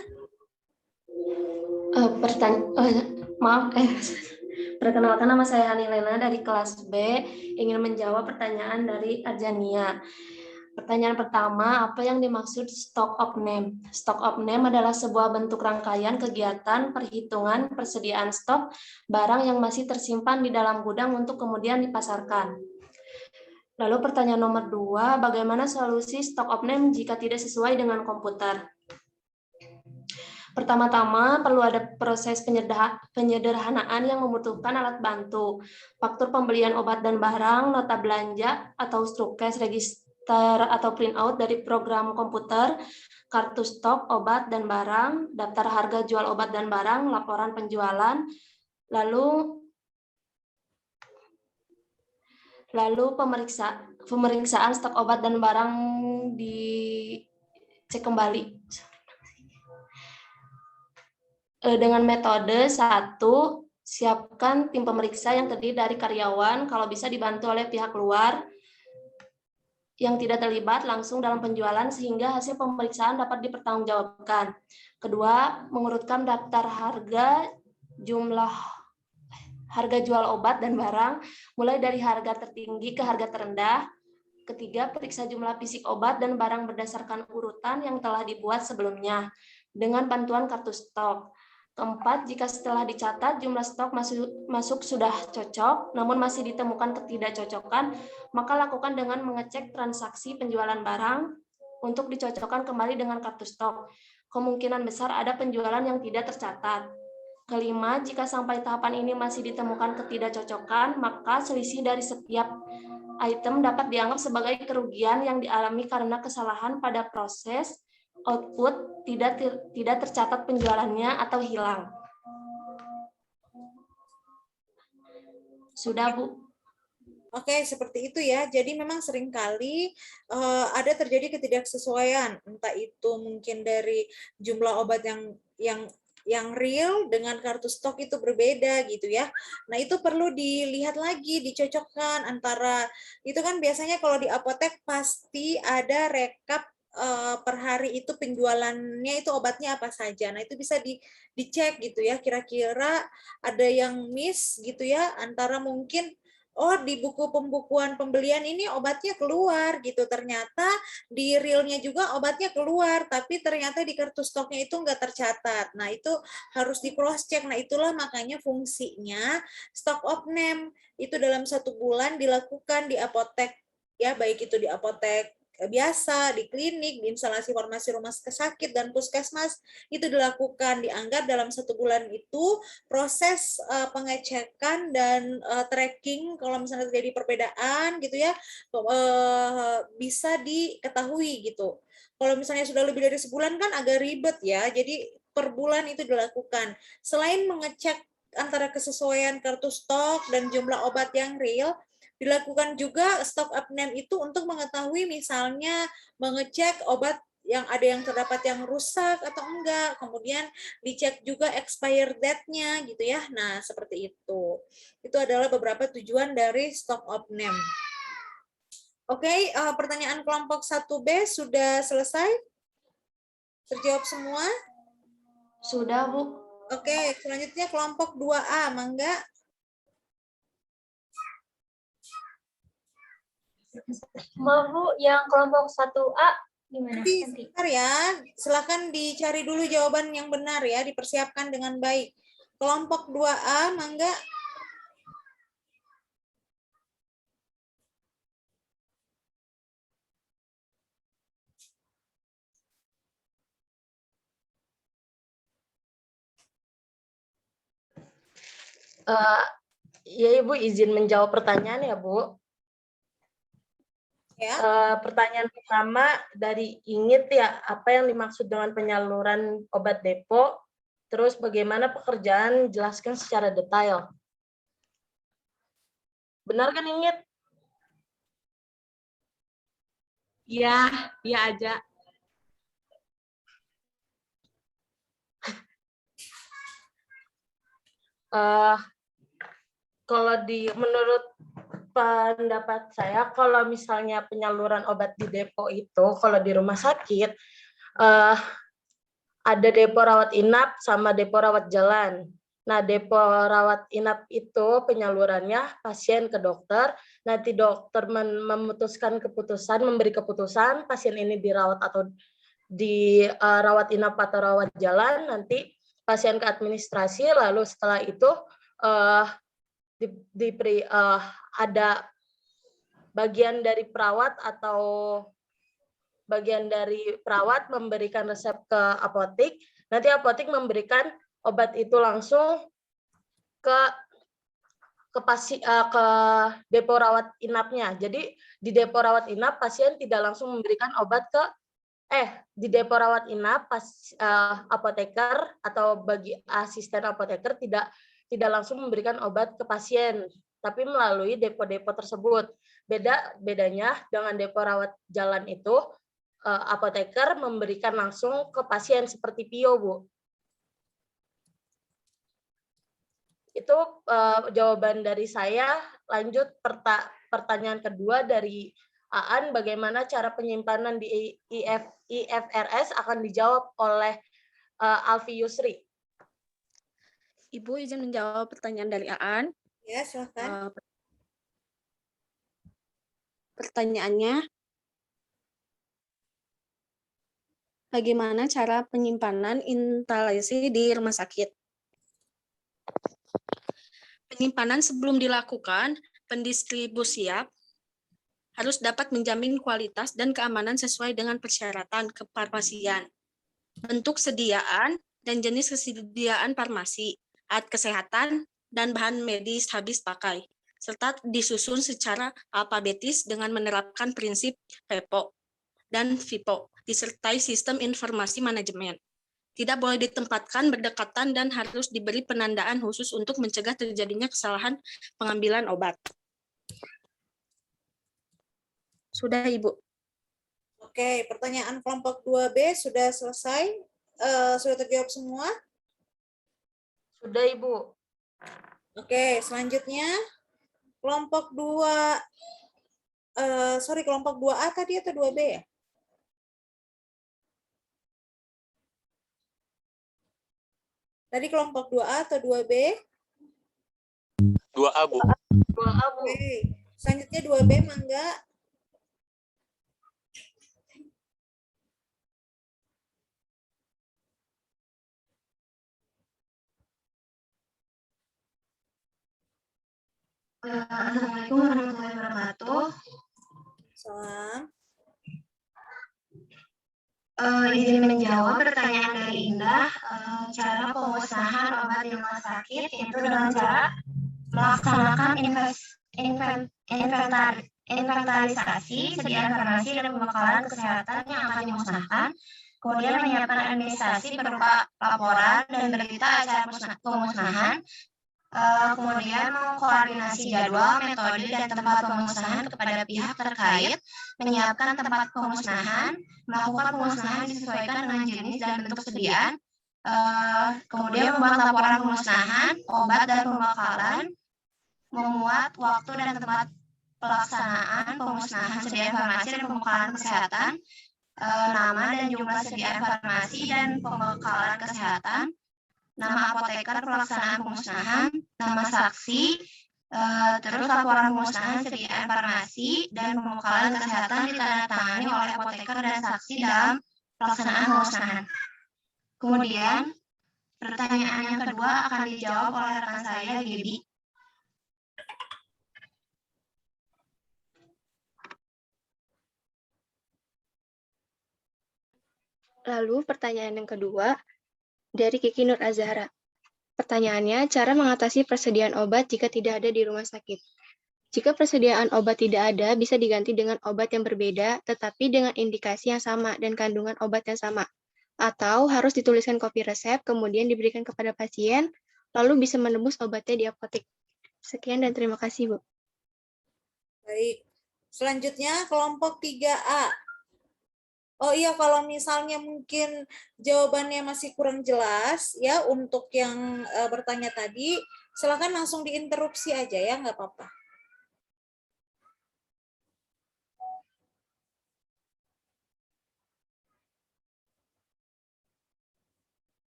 Perkenalkan, nama saya Hani Lena dari kelas B, ingin menjawab pertanyaan dari Arjania. Pertanyaan pertama, apa yang dimaksud stock of name? Stock of name adalah sebuah bentuk rangkaian kegiatan perhitungan persediaan stok barang yang masih tersimpan di dalam gudang untuk kemudian dipasarkan. Lalu pertanyaan nomor 2, bagaimana solusi stock of name jika tidak sesuai dengan komputer? Pertama-tama, perlu ada proses penyederhanaan yang membutuhkan alat bantu. Faktur pembelian obat dan barang, nota belanja, atau strukes register atau printout dari program komputer, kartu stok obat dan barang, daftar harga jual obat dan barang, laporan penjualan, lalu pemeriksaan stok obat dan barang dicek kembali. Dengan metode 1, siapkan tim pemeriksa yang terdiri dari karyawan, kalau bisa dibantu oleh pihak luar yang tidak terlibat langsung dalam penjualan sehingga hasil pemeriksaan dapat dipertanggungjawabkan. Kedua, mengurutkan daftar harga, jumlah harga jual obat dan barang, mulai dari harga tertinggi ke harga terendah. Ketiga, periksa jumlah fisik obat dan barang berdasarkan urutan yang telah dibuat sebelumnya dengan bantuan kartu stok. Keempat, jika setelah dicatat jumlah stok masuk sudah cocok, namun masih ditemukan ketidakcocokan, maka lakukan dengan mengecek transaksi penjualan barang untuk dicocokkan kembali dengan kartu stok. Kemungkinan besar ada penjualan yang tidak tercatat. Kelima, jika sampai tahapan ini masih ditemukan ketidakcocokan, maka selisih dari setiap item dapat dianggap sebagai kerugian yang dialami karena kesalahan pada proses output, tidak tercatat penjualannya atau hilang. Sudah, Bu. Oke, seperti itu ya. Jadi memang seringkali ada terjadi ketidaksesuaian, entah itu mungkin dari jumlah obat yang real dengan kartu stok itu berbeda gitu ya. Nah, itu perlu dilihat lagi, dicocokkan antara, itu kan biasanya kalau di apotek pasti ada rekap per hari itu penjualannya itu obatnya apa saja. Nah, itu bisa dicek gitu ya, kira-kira ada yang miss gitu ya, antara mungkin oh di buku pembukuan pembelian ini obatnya keluar gitu. Ternyata di realnya juga obatnya keluar, tapi ternyata di kartu stoknya itu nggak tercatat. Nah, itu harus di cross check. Nah, itulah makanya fungsinya stock of name itu dalam 1 bulan dilakukan di apotek, ya, baik itu di apotek biasa, di klinik, di instalasi farmasi rumah sakit dan puskesmas, itu dilakukan. Dianggap dalam 1 bulan itu proses pengecekan dan tracking kalau misalnya terjadi perbedaan gitu ya, bisa diketahui gitu. Kalau misalnya sudah lebih dari sebulan kan agak ribet ya, jadi per bulan itu dilakukan. Selain mengecek antara kesesuaian kartu stok dan jumlah obat yang real, dilakukan juga stock up name itu untuk mengetahui misalnya mengecek obat yang ada yang terdapat yang rusak atau enggak, kemudian dicek juga expire date-nya gitu ya. Nah, seperti itu. Itu adalah beberapa tujuan dari stock of name. Oke, pertanyaan kelompok 1B sudah selesai? Terjawab semua? Sudah, Bu. Oke, selanjutnya kelompok 2A, Mangga. Maaf Bu, yang kelompok 1A gimana? Nanti sebentar ya, silakan dicari dulu jawaban yang benar ya, dipersiapkan dengan baik. Kelompok 2A, Mangga. Ya Ibu izin menjawab pertanyaan ya Bu. Ya. Pertanyaan pertama dari Ingit ya, apa yang dimaksud dengan penyaluran obat depo? Terus bagaimana pekerjaan, jelaskan secara detail. Benar kan Ingit? Iya, iya aja. Kalau menurut pendapat saya, kalau misalnya penyaluran obat di depo itu, kalau di rumah sakit, ada depo rawat inap sama depo rawat jalan. Nah, depo rawat inap itu penyalurannya pasien ke dokter, nanti dokter memutuskan keputusan, memberi keputusan pasien ini dirawat atau di rawat inap atau rawat jalan, nanti pasien ke administrasi, lalu setelah itu ada bagian dari perawat atau bagian dari perawat memberikan resep ke apotek, nanti apotek memberikan obat itu langsung ke depo rawat inapnya. Jadi di depo rawat inap pasien tidak langsung memberikan obat ke di depo rawat inap apoteker atau bagi asisten apoteker tidak langsung memberikan obat ke pasien, tapi melalui depo-depo tersebut. Bedanya dengan depo rawat jalan itu, apoteker memberikan langsung ke pasien seperti PIO, Bu. Itu jawaban dari saya. Lanjut pertanyaan kedua dari Aan, bagaimana cara penyimpanan di IFRS akan dijawab oleh Alfi Yusri. Ibu izin menjawab pertanyaan dari Aan. Ya, silakan. Pertanyaannya, bagaimana cara penyimpanan instalasi di rumah sakit? Penyimpanan sebelum dilakukan pendistribusian harus dapat menjamin kualitas dan keamanan sesuai dengan persyaratan kefarmasian, bentuk sediaan dan jenis kesediaan farmasi, alat kesehatan, dan bahan medis habis pakai, serta disusun secara alfabetis dengan menerapkan prinsip FIPO dan FIPO, disertai sistem informasi manajemen. Tidak boleh ditempatkan berdekatan dan harus diberi penandaan khusus untuk mencegah terjadinya kesalahan pengambilan obat. Sudah, Ibu. Oke, pertanyaan kelompok 2B sudah selesai? Sudah terjawab semua? Sudah, Ibu. Oke, selanjutnya kelompok 2, kelompok 2A tadi atau 2B ya? Tadi kelompok 2A atau 2B? 2A, Bu. 2A, Bu. Oke. Selanjutnya 2B, Mangga. Assalamualaikum warahmatullahi wabarakatuh. Salam. Izin menjawab pertanyaan dari Indah. Cara pemusnahan obat di rumah sakit itu dengan cara melaksanakan inventarisasi sediaan farmasi dan pembekalan kesehatan yang akan dimusnahkan, kemudian menyiapkan administrasi berupa laporan dan berita acara pemusnahan, kemudian mengkoordinasi jadwal, metode, dan tempat pemusnahan kepada pihak terkait, menyiapkan tempat pemusnahan, melakukan pemusnahan disesuaikan dengan jenis dan bentuk sediaan, kemudian membuat laporan pemusnahan, obat dan pembekalan, memuat waktu dan tempat pelaksanaan pemusnahan sediaan farmasi dan pembekalan kesehatan, nama dan jumlah sediaan farmasi dan pembekalan kesehatan, nama apoteker pelaksanaan pemusnahan, nama saksi, terus laporan pemusnahan sediaan farmasi dan pembekalan kesehatan ditandatangani oleh apoteker dan saksi dalam pelaksanaan pemusnahan. Kemudian, pertanyaan yang kedua akan dijawab oleh rekan saya, Gaby. Lalu pertanyaan yang kedua dari Kiki Nur Azhara. Pertanyaannya, cara mengatasi persediaan obat jika tidak ada di rumah sakit. Jika persediaan obat tidak ada, bisa diganti dengan obat yang berbeda, tetapi dengan indikasi yang sama dan kandungan obat yang sama. Atau harus dituliskan kopi resep, kemudian diberikan kepada pasien, lalu bisa menebus obatnya di apotek. Sekian dan terima kasih, Bu. Baik. Selanjutnya kelompok 3A. Oh iya, kalau misalnya mungkin jawabannya masih kurang jelas ya untuk yang bertanya tadi, silakan langsung diinterupsi aja ya, nggak apa-apa.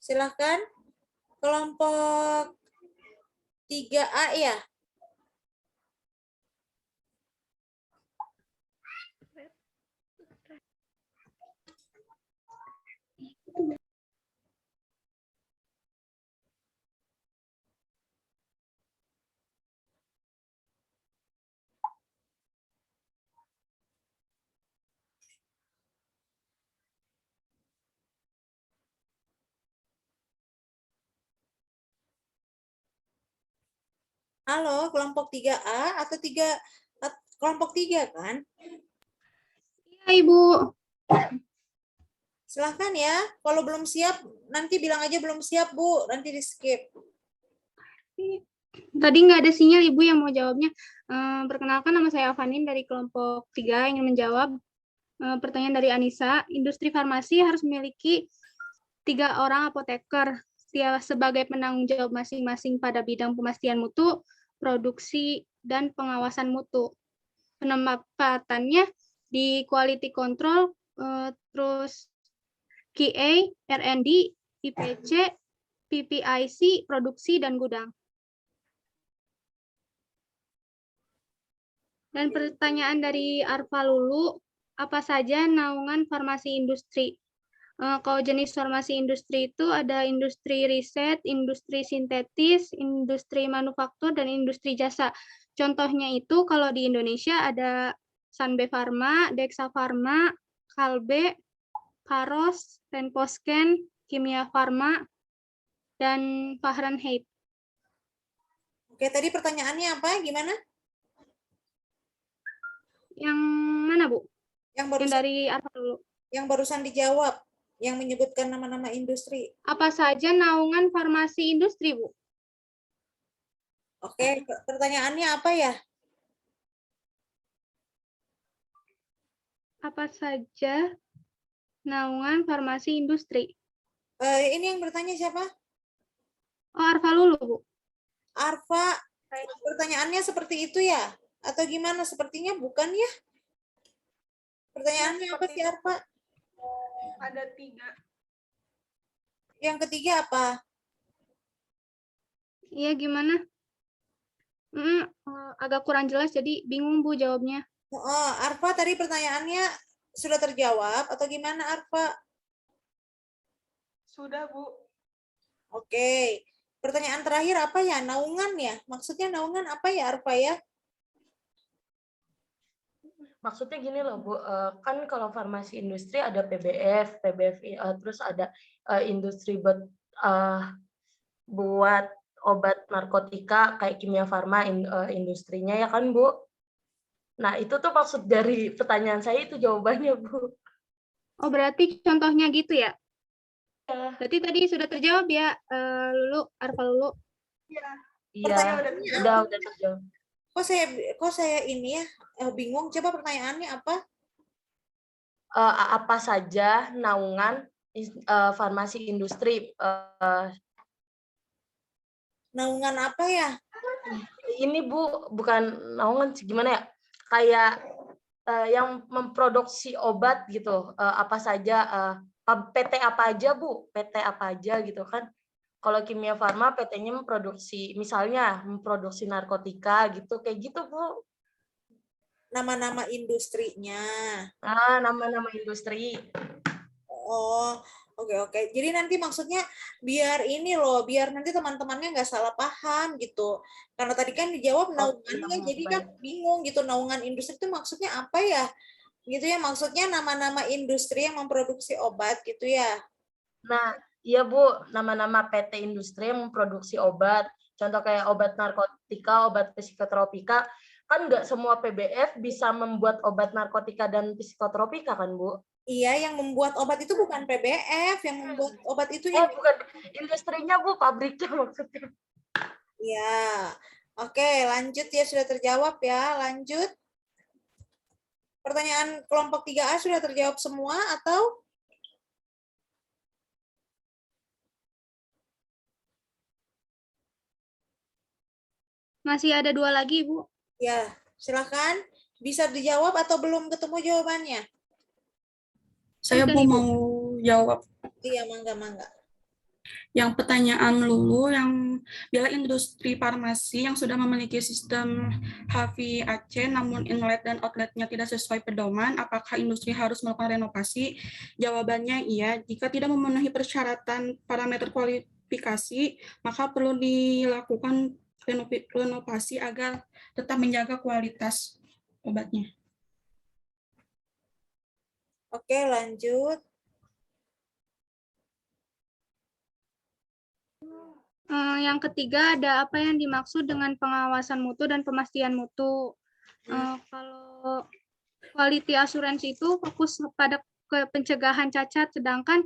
Silakan kelompok 3A ya. Halo, kelompok 3A atau kelompok 3 kan? Iya, Ibu. Silahkan ya, kalau belum siap, nanti bilang aja belum siap, Bu. Nanti di-skip. Tadi nggak ada sinyal, Ibu yang mau jawabnya. Perkenalkan, nama saya Avanin dari kelompok 3 ingin menjawab pertanyaan dari Anissa. Industri farmasi harus memiliki 3 orang apoteker sebagai penanggung jawab masing-masing pada bidang pemastian mutu, produksi, dan pengawasan mutu. Penempatannya di quality control, terus QA, R&D, IPC, PPIC, produksi, dan gudang. Dan pertanyaan dari Arfa Lulu, apa saja naungan farmasi industri? Kalau jenis farmasi industri itu ada industri riset, industri sintetis, industri manufaktur, dan industri jasa. Contohnya itu kalau di Indonesia ada Sanbe Pharma, Dexa Pharma, Kalbe, Karos, Renposken, Kimia Pharma, dan Fahrenheit. Oke, tadi pertanyaannya apa? Gimana? Yang mana, Bu? Yang barusan dari Arfa dulu. Yang barusan dijawab, yang menyebutkan nama-nama industri. Apa saja naungan farmasi industri, Bu? Oke, pertanyaannya apa ya? Apa saja naungan farmasi industri? Ini yang bertanya siapa? Oh, Arfa Lulu, Bu. Arfa, Pertanyaannya seperti itu ya? Atau gimana? Sepertinya bukan ya? Pertanyaannya apa sih, Arfa? Ada 3. Yang ketiga apa? Iya, gimana? Agak kurang jelas, jadi bingung Bu jawabnya. Oh, Arfa tadi pertanyaannya sudah terjawab atau gimana, Arfa? Sudah, Bu. Oke. Pertanyaan terakhir apa ya? Naungan ya? Maksudnya naungan apa ya, Arfa ya? Maksudnya gini loh Bu, kan kalau farmasi industri ada PBF, PBFI, terus ada industri buat obat narkotika kayak Kimia Farma industrinya ya kan Bu. Nah itu tuh maksud dari pertanyaan saya itu jawabannya Bu. Oh, berarti contohnya gitu ya? Berarti tadi sudah terjawab ya, Arfa Lulu? Iya, udah terjawab. Kok saya ini ya bingung. Coba pertanyaannya apa? Apa saja naungan farmasi industri? Naungan apa ya? Ini Bu, bukan naungan gimana ya? Kayak yang memproduksi obat gitu. Apa saja? PT apa aja Bu? PT apa aja gitu kan? Kalau Kimia Farma PT-nya memproduksi, misalnya memproduksi narkotika gitu, kayak gitu Bu. Nama-nama industrinya. Nama-nama industri. Oh, oke. Jadi nanti maksudnya biar ini loh, biar nanti teman-temannya nggak salah paham gitu. Karena tadi kan dijawab naungannya, jadi kan bingung gitu. Naungan industri itu maksudnya apa ya? Gitu ya, maksudnya nama-nama industri yang memproduksi obat gitu ya. Nah, iya Bu, nama-nama PT industri yang memproduksi obat. Contoh kayak obat narkotika, obat psikotropika, kan nggak semua PBF bisa membuat obat narkotika dan psikotropika kan Bu? Iya, yang membuat obat itu bukan PBF, yang membuat obat itu yang bukan industrinya Bu, pabriknya maksudnya. Iya. Oke, lanjut ya, sudah terjawab ya. Lanjut. Pertanyaan kelompok 3A sudah terjawab semua atau? Masih ada 2 lagi, Bu. Ya, silakan. Bisa dijawab atau belum ketemu jawabannya? Saya Bu mau jawab. Iya, mangga. Yang pertanyaan Lulu, yang bila industri farmasi yang sudah memiliki sistem HVAC namun inlet dan outletnya tidak sesuai pedoman, apakah industri harus melakukan renovasi? Jawabannya iya. Jika tidak memenuhi persyaratan parameter kualifikasi, maka perlu dilakukan renovasi agar tetap menjaga kualitas obatnya. Oke, lanjut. Yang ketiga, ada apa yang dimaksud dengan pengawasan mutu dan pemastian mutu. Kalau quality assurance itu fokus pada pencegahan cacat, sedangkan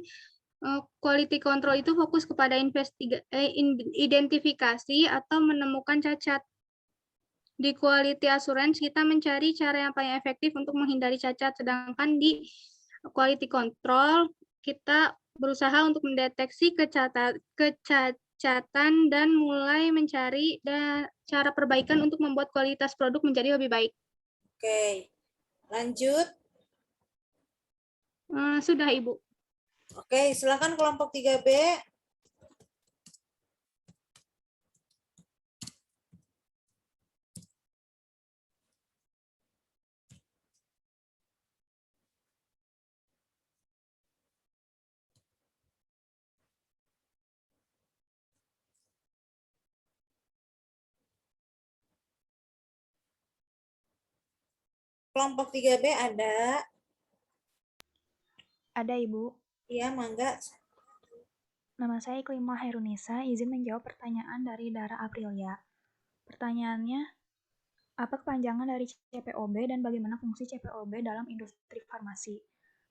quality control itu fokus kepada identifikasi atau menemukan cacat. Di quality assurance kita mencari cara yang paling efektif untuk menghindari cacat, sedangkan di quality control kita berusaha untuk mendeteksi kecacatan dan mulai mencari cara perbaikan untuk membuat kualitas produk menjadi lebih baik. Oke, lanjut. Sudah, Ibu. Oke, silakan kelompok 3B. Kelompok 3B ada? Ada, Ibu. Iya, mangga. Nama saya Iklimah Herunisa, izin menjawab pertanyaan dari Dara Aprilia. Pertanyaannya, apa kepanjangan dari CPOB dan bagaimana fungsi CPOB dalam industri farmasi?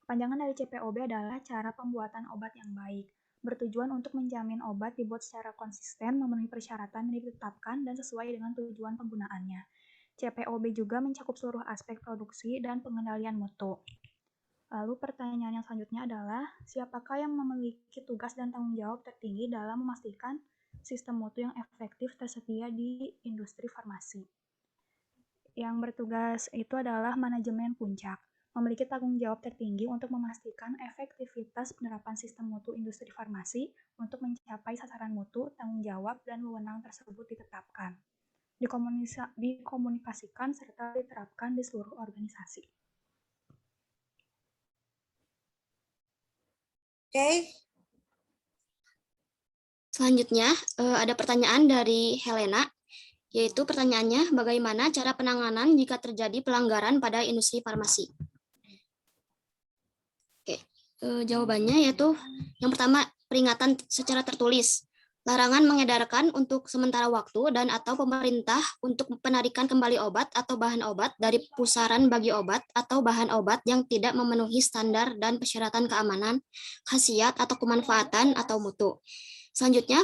Kepanjangan dari CPOB adalah cara pembuatan obat yang baik, bertujuan untuk menjamin obat dibuat secara konsisten, memenuhi persyaratan yang ditetapkan, dan sesuai dengan tujuan penggunaannya. CPOB juga mencakup seluruh aspek produksi dan pengendalian mutu. Lalu pertanyaan yang selanjutnya adalah, siapakah yang memiliki tugas dan tanggung jawab tertinggi dalam memastikan sistem mutu yang efektif tersedia di industri farmasi. Yang bertugas itu adalah manajemen puncak, memiliki tanggung jawab tertinggi untuk memastikan efektivitas penerapan sistem mutu industri farmasi untuk mencapai sasaran mutu, tanggung jawab, dan wewenang tersebut ditetapkan, dikomunikasikan, serta diterapkan di seluruh organisasi. Oke. Selanjutnya, ada pertanyaan dari Helena, yaitu pertanyaannya, bagaimana cara penanganan jika terjadi pelanggaran pada industri farmasi? Oke, jawabannya yaitu yang pertama, peringatan secara tertulis. Larangan mengedarkan untuk sementara waktu dan atau pemerintah untuk penarikan kembali obat atau bahan obat dari pusaran bagi obat atau bahan obat yang tidak memenuhi standar dan persyaratan keamanan, khasiat atau kemanfaatan atau mutu. Selanjutnya,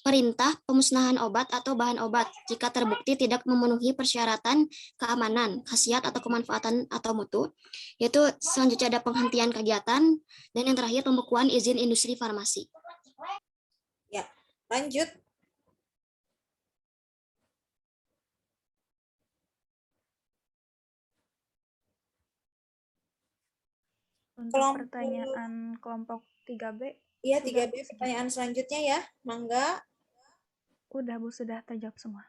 perintah pemusnahan obat atau bahan obat jika terbukti tidak memenuhi persyaratan keamanan, khasiat atau kemanfaatan atau mutu. Yaitu selanjutnya ada penghentian kegiatan, dan yang terakhir pembekuan izin industri farmasi. Ya, lanjut. Untuk pertanyaan kelompok 3B. Iya, 3B pertanyaan selanjutnya ya, Mangga. Udah Bu, sudah terjawab semua.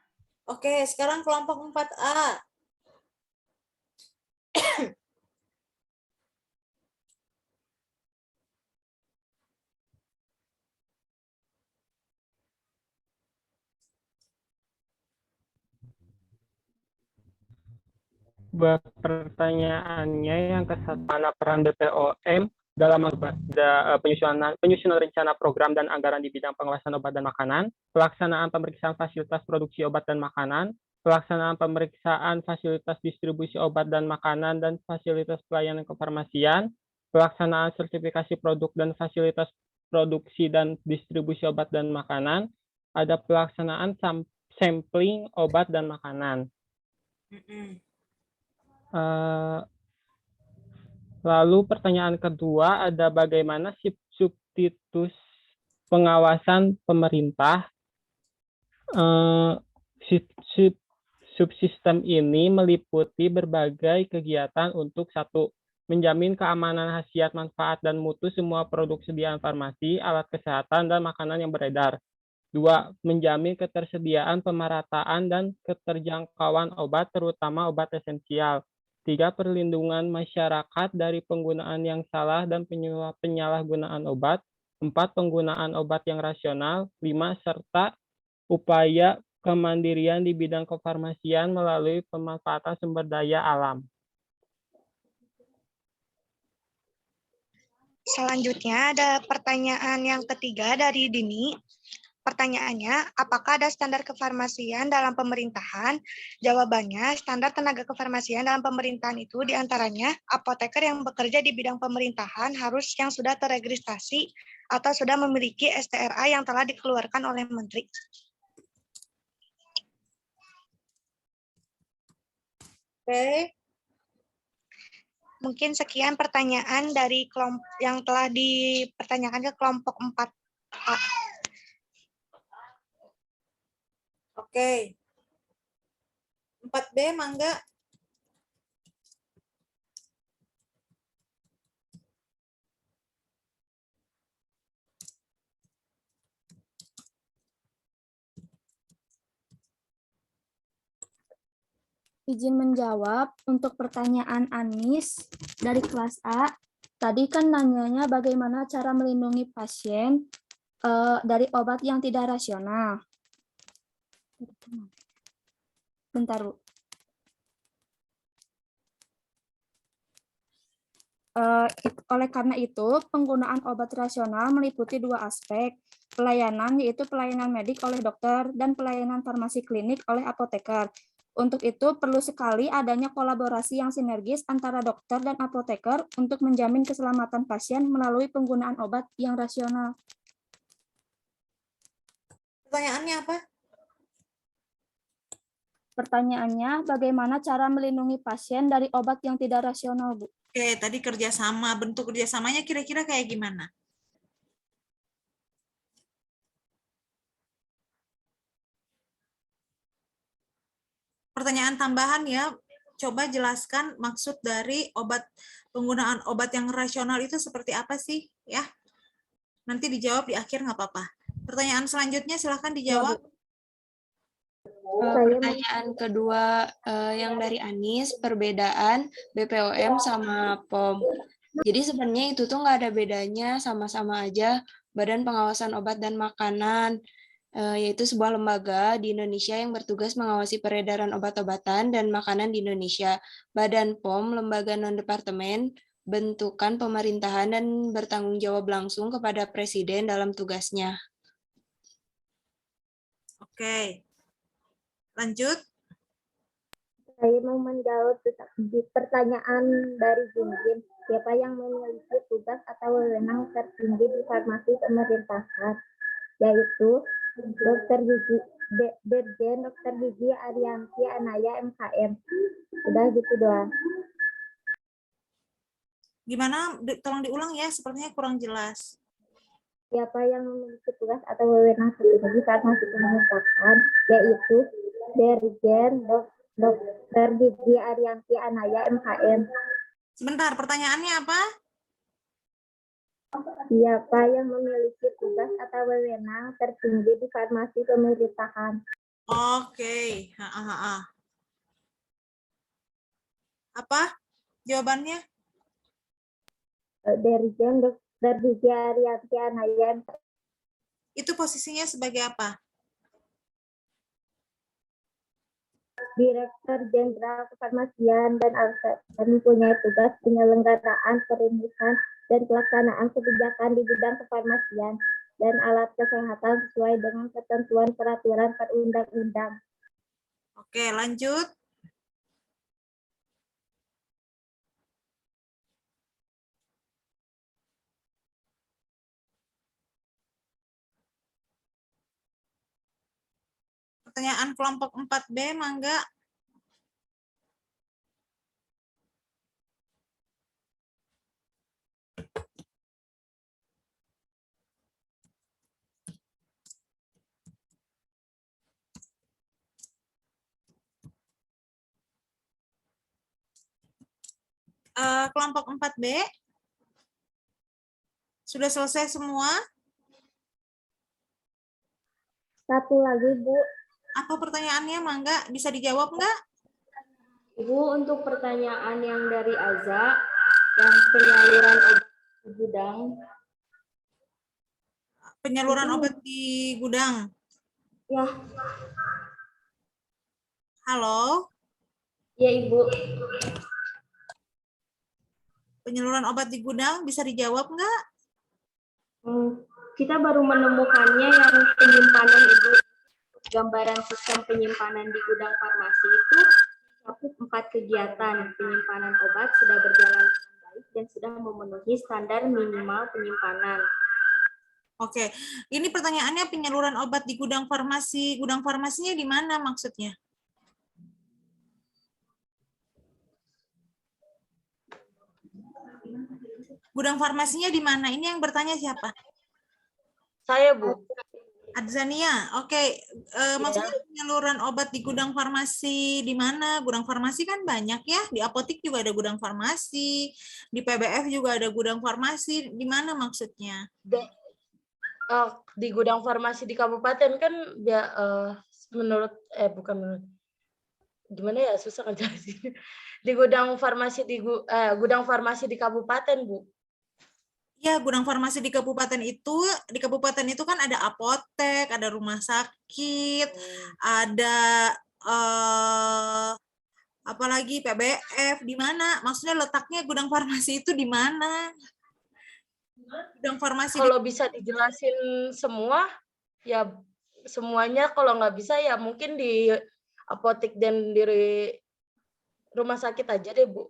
Oke, sekarang kelompok 4A. Pertanyaannya yang ke-1, mana peran BPOM dalam penyusunan rencana program dan anggaran di bidang pengawasan obat dan makanan, pelaksanaan pemeriksaan fasilitas produksi obat dan makanan, pelaksanaan pemeriksaan fasilitas distribusi obat dan makanan dan fasilitas pelayanan kefarmasian, pelaksanaan sertifikasi produk dan fasilitas produksi dan distribusi obat dan makanan, ada pelaksanaan sampling obat dan makanan. Lalu pertanyaan kedua ada bagaimana substitutus pengawasan pemerintah. Subsistem ini meliputi berbagai kegiatan untuk 1. Menjamin keamanan khasiat, manfaat, dan mutu semua produk sediaan farmasi, alat kesehatan, dan makanan yang beredar. 2. Menjamin ketersediaan, pemerataan, dan keterjangkauan obat, terutama obat esensial. 3. Perlindungan masyarakat dari penggunaan yang salah dan penyalahgunaan obat. 4. Penggunaan obat yang rasional. 5. Serta upaya kemandirian di bidang kefarmasian melalui pemanfaatan sumber daya alam. Selanjutnya ada pertanyaan yang ketiga dari Dini. Pertanyaannya, apakah ada standar kefarmasian dalam pemerintahan? Jawabannya, standar tenaga kefarmasian dalam pemerintahan itu diantaranya apoteker yang bekerja di bidang pemerintahan harus yang sudah terregistrasi atau sudah memiliki STRA yang telah dikeluarkan oleh Menteri. Oke. Mungkin sekian pertanyaan dari kelompok yang telah dipertanyakan ke kelompok 4A. Oke. 4B, Mangga. Izin menjawab untuk pertanyaan Anis dari kelas A. Tadi kan nanyanya bagaimana cara melindungi pasien dari obat yang tidak rasional. Bentar, Bu. Oleh karena itu, penggunaan obat rasional meliputi 2 aspek. Pelayanan, yaitu pelayanan medik oleh dokter, dan pelayanan farmasi klinik oleh apoteker. Untuk itu, perlu sekali adanya kolaborasi yang sinergis antara dokter dan apoteker untuk menjamin keselamatan pasien melalui penggunaan obat yang rasional. Pertanyaannya apa? Pertanyaannya, bagaimana cara melindungi pasien dari obat yang tidak rasional, Bu? Oke, tadi kerjasama. Bentuk kerjasamanya kira-kira kayak gimana? Pertanyaan tambahan ya, coba jelaskan maksud dari penggunaan obat yang rasional itu seperti apa sih ya? Nanti dijawab di akhir nggak apa-apa. Pertanyaan selanjutnya silahkan dijawab. Pertanyaan kedua yang dari Anis, perbedaan BPOM sama POM. Jadi sebenarnya itu tuh nggak ada bedanya, sama-sama aja Badan Pengawasan Obat dan Makanan, yaitu sebuah lembaga di Indonesia yang bertugas mengawasi peredaran obat-obatan dan makanan di Indonesia. Badan POM, lembaga non-departemen, bentukan pemerintahan dan bertanggung jawab langsung kepada Presiden dalam tugasnya. Oke. Lanjut. Saya mau menjawab di pertanyaan dari Jinjin. Siapa yang memiliki tugas atau wewenang tertinggi di farmasi pemerintahan? Yaitu Dr. Gigi, Dirjen Dr. Gigi Arianti Anaya MKM. Udah gitu doang. Gimana? Tolong diulang ya, sepertinya kurang jelas. Siapa yang memiliki tugas atau wewenang tertinggi di farmasi pemerintahan? Yaitu Dirjen Dr. Gigi Arianti Anaya MKM. Sebentar, pertanyaannya apa? Siapa yang memiliki tugas atau wewenang tertinggi di farmasi pemerintahan? Oke. Apa jawabannya? Dirjen Dr. Gigi Arianti Anaya. Itu posisinya sebagai apa? Direktur Jenderal Kefarmasian dan mempunyai tugas penyelenggaraan, perumusan, dan pelaksanaan kebijakan di bidang kefarmasian dan alat kesehatan sesuai dengan ketentuan peraturan perundang-undang. Oke, lanjut. Pertanyaan kelompok 4B, Mangga. Kelompok 4B. Sudah selesai semua? Satu lagi, Bu. Apa pertanyaannya, Mangga? Bisa dijawab nggak? Ibu, untuk pertanyaan yang dari Aza, yang penyaluran obat di gudang. Penyaluran obat di gudang. Ya. Halo? Ya, Ibu. Penyaluran obat di gudang bisa dijawab nggak? Kita baru menemukannya yang penyimpanan, Ibu. Gambaran sistem penyimpanan di gudang farmasi itu mencakup 4 kegiatan. Penyimpanan obat sudah berjalan dengan baik dan sudah memenuhi standar minimal penyimpanan. Oke, ini pertanyaannya penyaluran obat di gudang farmasi. Gudang farmasinya di mana maksudnya? Gudang farmasinya di mana? Ini yang bertanya siapa? Saya, Bu. Adzania, oke. Maksudnya penyaluran obat di gudang farmasi di mana? Gudang farmasi kan banyak ya. Di apotik juga ada gudang farmasi. Di PBF juga ada gudang farmasi. Di mana maksudnya? Di gudang farmasi di kabupaten kan menurut gimana ya, susah kan jelasin. Di gudang farmasi gudang farmasi di kabupaten, Bu. Ya, gudang farmasi di kabupaten itu kan ada apotek, ada rumah sakit, ada apalagi PBF. Di mana? Maksudnya letaknya gudang farmasi itu di mana? Gudang farmasi kalau bisa dijelasin semua, ya semuanya. Kalau nggak bisa ya mungkin di apotek dan di rumah sakit aja deh, Bu.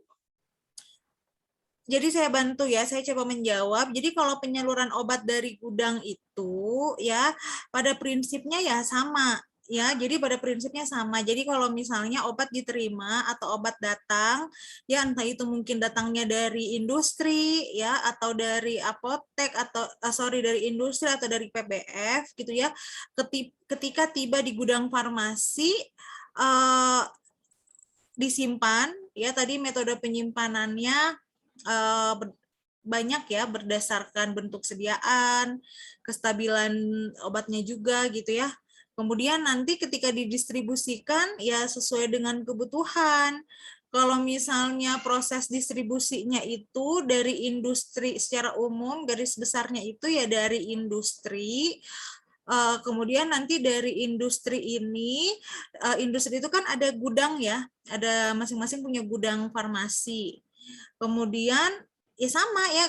Jadi saya bantu ya, saya coba menjawab. Jadi kalau penyaluran obat dari gudang itu ya pada prinsipnya ya sama ya. Jadi pada prinsipnya sama. Jadi kalau misalnya obat diterima atau obat datang ya, entah itu mungkin datangnya dari industri ya atau dari apotek atau dari industri atau dari PBF gitu ya. Ketika tiba di gudang farmasi disimpan, ya tadi metode penyimpanannya banyak ya, berdasarkan bentuk sediaan, kestabilan obatnya juga gitu ya. Kemudian nanti ketika didistribusikan ya sesuai dengan kebutuhan. Kalau misalnya proses distribusinya itu dari industri secara umum, garis besarnya itu ya dari industri. Kemudian nanti dari industri ini, industri itu kan ada gudang ya, ada masing-masing punya gudang farmasi. Kemudian ya sama ya,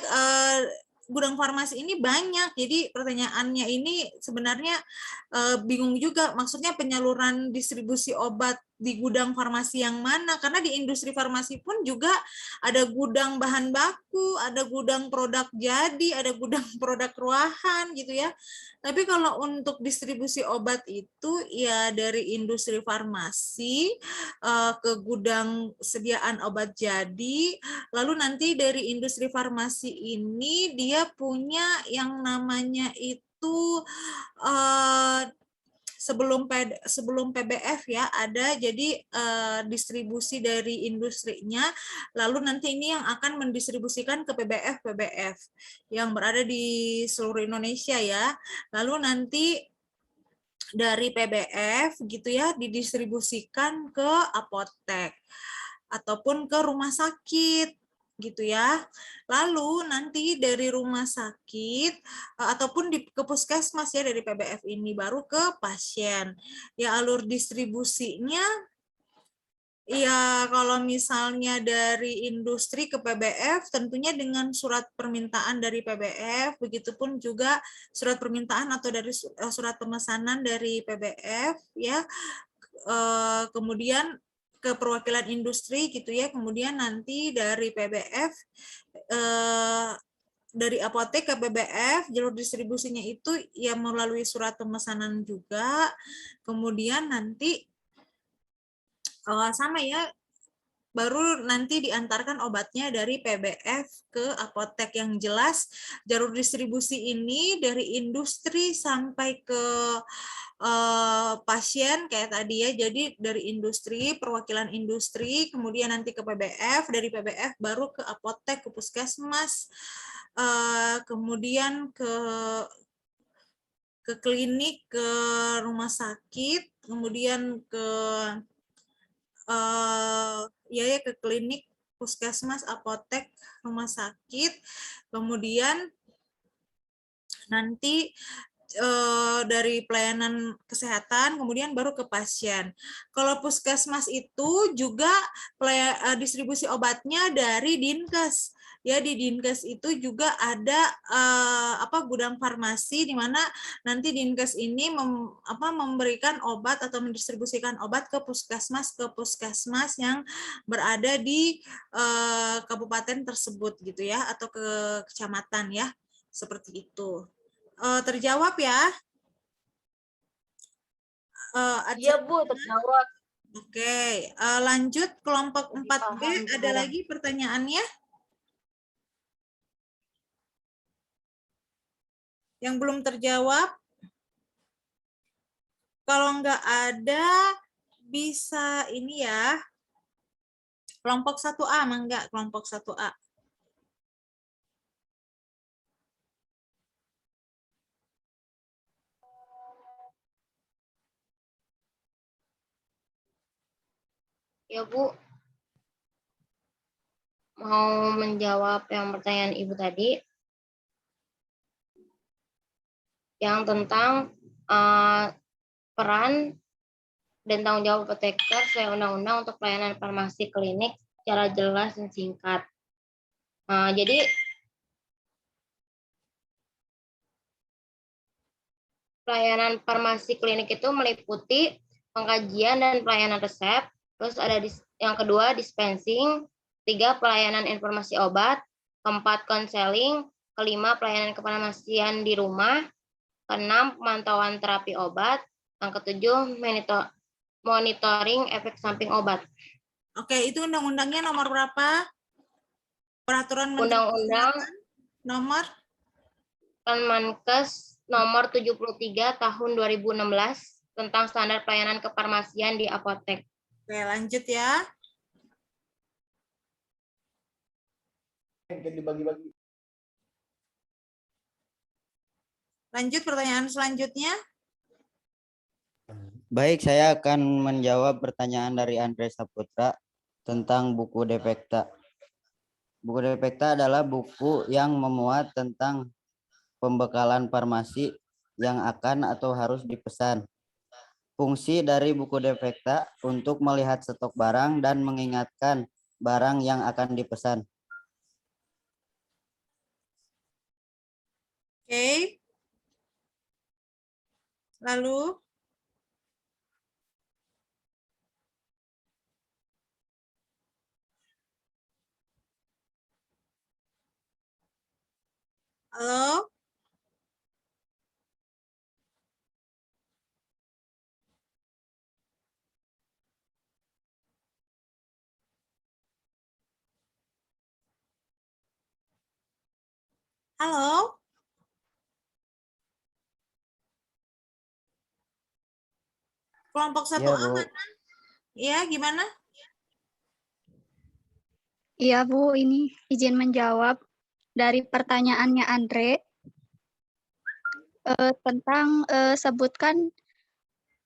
gudang farmasi ini banyak, jadi pertanyaannya ini sebenarnya bingung juga, maksudnya penyaluran distribusi obat di gudang farmasi yang mana, karena di industri farmasi pun juga ada gudang bahan baku, ada gudang produk jadi, ada gudang produk ruahan gitu ya. Tapi kalau untuk distribusi obat itu ya dari industri farmasi ke gudang sediaan obat jadi, lalu nanti dari industri farmasi ini dia punya yang namanya itu sebelum PBF ya, ada jadi distribusi dari industrinya, lalu nanti ini yang akan mendistribusikan ke PBF yang berada di seluruh Indonesia ya. Lalu nanti dari PBF gitu ya didistribusikan ke apotek ataupun ke rumah sakit gitu ya. Lalu nanti dari rumah sakit ataupun ke puskesmas ya, dari PBF ini baru ke pasien. Ya alur distribusinya ya kalau misalnya dari industri ke PBF tentunya dengan surat permintaan dari PBF, begitupun juga surat permintaan atau dari surat pemesanan dari PBF ya. Kemudian ke perwakilan industri gitu ya, kemudian nanti dari PBF dari apotek ke PBF jalur distribusinya itu ya melalui surat pemesanan juga, kemudian nanti sama ya, baru nanti diantarkan obatnya dari PBF ke apotek. Yang jelas jalur distribusi ini dari industri sampai ke pasien kayak tadi ya, jadi dari industri, perwakilan industri, kemudian nanti ke PBF, dari PBF baru ke apotek, ke puskesmas, kemudian ke klinik, ke rumah sakit, kemudian ke ke klinik, puskesmas, apotek, rumah sakit, kemudian nanti dari pelayanan kesehatan, kemudian baru ke pasien. Kalau puskesmas itu juga distribusi obatnya dari Dinkes. Ya, di Dinkes itu juga ada gudang farmasi di mana nanti Dinkes ini memberikan obat atau mendistribusikan obat ke puskesmas yang berada di kabupaten tersebut gitu ya, atau ke kecamatan ya, seperti itu. Terjawab ya? Iya Bu, terjawab. Oke, lanjut kelompok 4B, ada lagi pertanyaannya? Yang belum terjawab? Kalau nggak ada, bisa ini ya. Kelompok 1A, mangga kelompok 1A. Ya Bu, mau menjawab yang pertanyaan Ibu tadi, yang tentang peran dan tanggung jawab apoteker sesuai undang-undang untuk pelayanan farmasi klinik secara jelas dan singkat. Jadi pelayanan farmasi klinik itu meliputi pengkajian dan pelayanan resep, terus ada yang kedua dispensing, 3 pelayanan informasi obat, 4 konseling, 5 pelayanan kefarmasian di rumah, 6 pemantauan terapi obat, yang 7 monitoring efek samping obat. Oke, itu undang-undangnya nomor berapa? Peraturan Menteri Undang-undang nomor Permenkes nomor 73 tahun 2016 tentang standar pelayanan kefarmasian di apotek. Oke, lanjut ya. dibagi-bagi. Lanjut pertanyaan selanjutnya. Baik, saya akan menjawab pertanyaan dari Andre Saputra tentang buku Defekta. Buku Defekta adalah buku yang memuat tentang pembekalan farmasi yang akan atau harus dipesan. Fungsi dari buku Defekta untuk melihat stok barang dan mengingatkan barang yang akan dipesan. Oke. Lalu halo? Halo? Kelompok 1A Iya, Bu. mana? Iya, gimana? Iya Bu, ini izin menjawab dari pertanyaannya Andre tentang sebutkan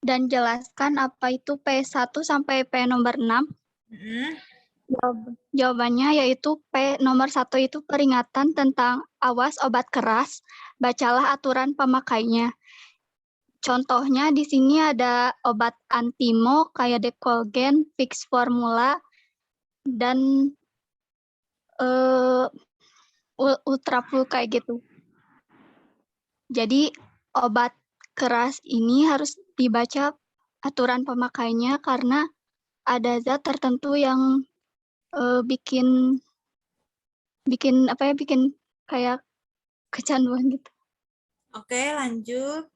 dan jelaskan apa itu P1 sampai P nomor 6. Jawabannya yaitu P nomor 1 itu peringatan tentang awas obat keras, bacalah aturan pemakainya. Contohnya di sini ada obat antimo kayak Decolgen, Fix Formula, dan Ultraflu kayak gitu. Jadi obat keras ini harus dibaca aturan pemakainya karena ada zat tertentu yang bikin kayak kecanduan gitu. Oke, lanjut.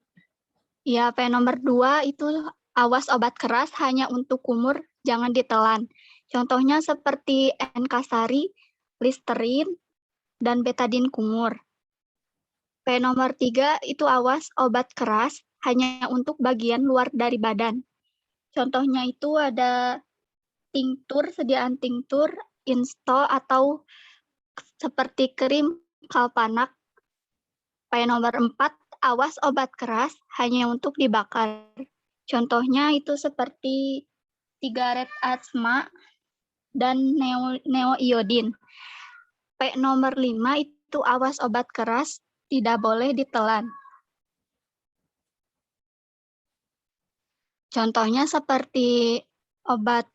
Ya, P nomor 2 itu awas obat keras hanya untuk kumur, jangan ditelan. Contohnya seperti Enkasari, Listerin, dan betadin kumur. P nomor 3 itu awas obat keras hanya untuk bagian luar dari badan. Contohnya itu ada tinktur, sediaan tinktur, install, atau seperti krim Kalpanak. P nomor 4, awas obat keras hanya untuk dibakar. Contohnya itu seperti sigaret asma dan neoiodin. P nomor 5 itu awas obat keras tidak boleh ditelan. Contohnya seperti obat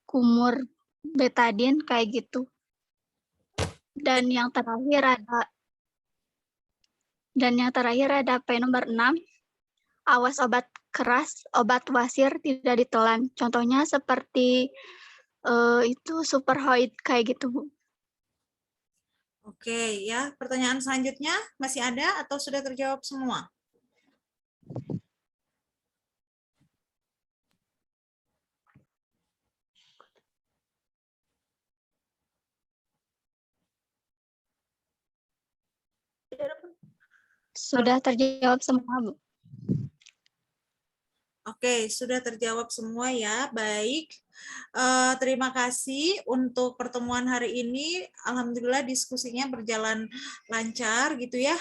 kumur betadin kayak gitu. Dan yang terakhir ada P nomor 6, awas obat keras, obat wasir tidak ditelan. Contohnya seperti itu superhoid kayak gitu, Bu. Oke, ya. Pertanyaan selanjutnya masih ada atau sudah terjawab semua? Sudah terjawab semua, Bu. Oke, sudah terjawab semua ya. Baik. Terima kasih untuk pertemuan hari ini. Alhamdulillah diskusinya berjalan lancar gitu ya.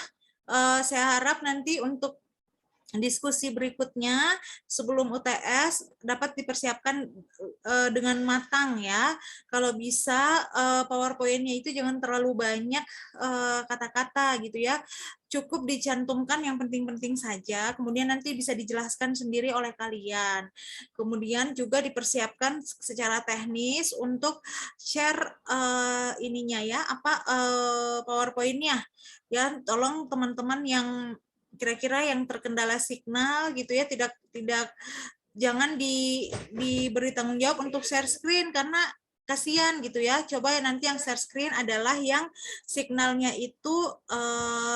Saya harap nanti untuk diskusi berikutnya sebelum UTS dapat dipersiapkan dengan matang ya. Kalau bisa PowerPoint-nya itu jangan terlalu banyak kata-kata gitu ya. Cukup dicantumkan yang penting-penting saja, kemudian nanti bisa dijelaskan sendiri oleh kalian. Kemudian juga dipersiapkan secara teknis untuk share ininya ya, PowerPoint-nya. Ya, tolong teman-teman yang kira-kira yang terkendala signal gitu ya, jangan diberi tanggung jawab untuk share screen karena kasihan gitu ya. Coba nanti yang share screen adalah yang signalnya itu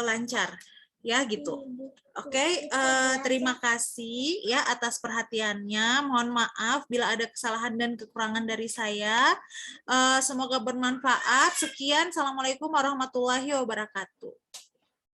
lancar ya gitu. Oke, terima kasih ya atas perhatiannya. Mohon maaf bila ada kesalahan dan kekurangan dari saya. Semoga bermanfaat. Sekian, Assalamualaikum warahmatullahi wabarakatuh.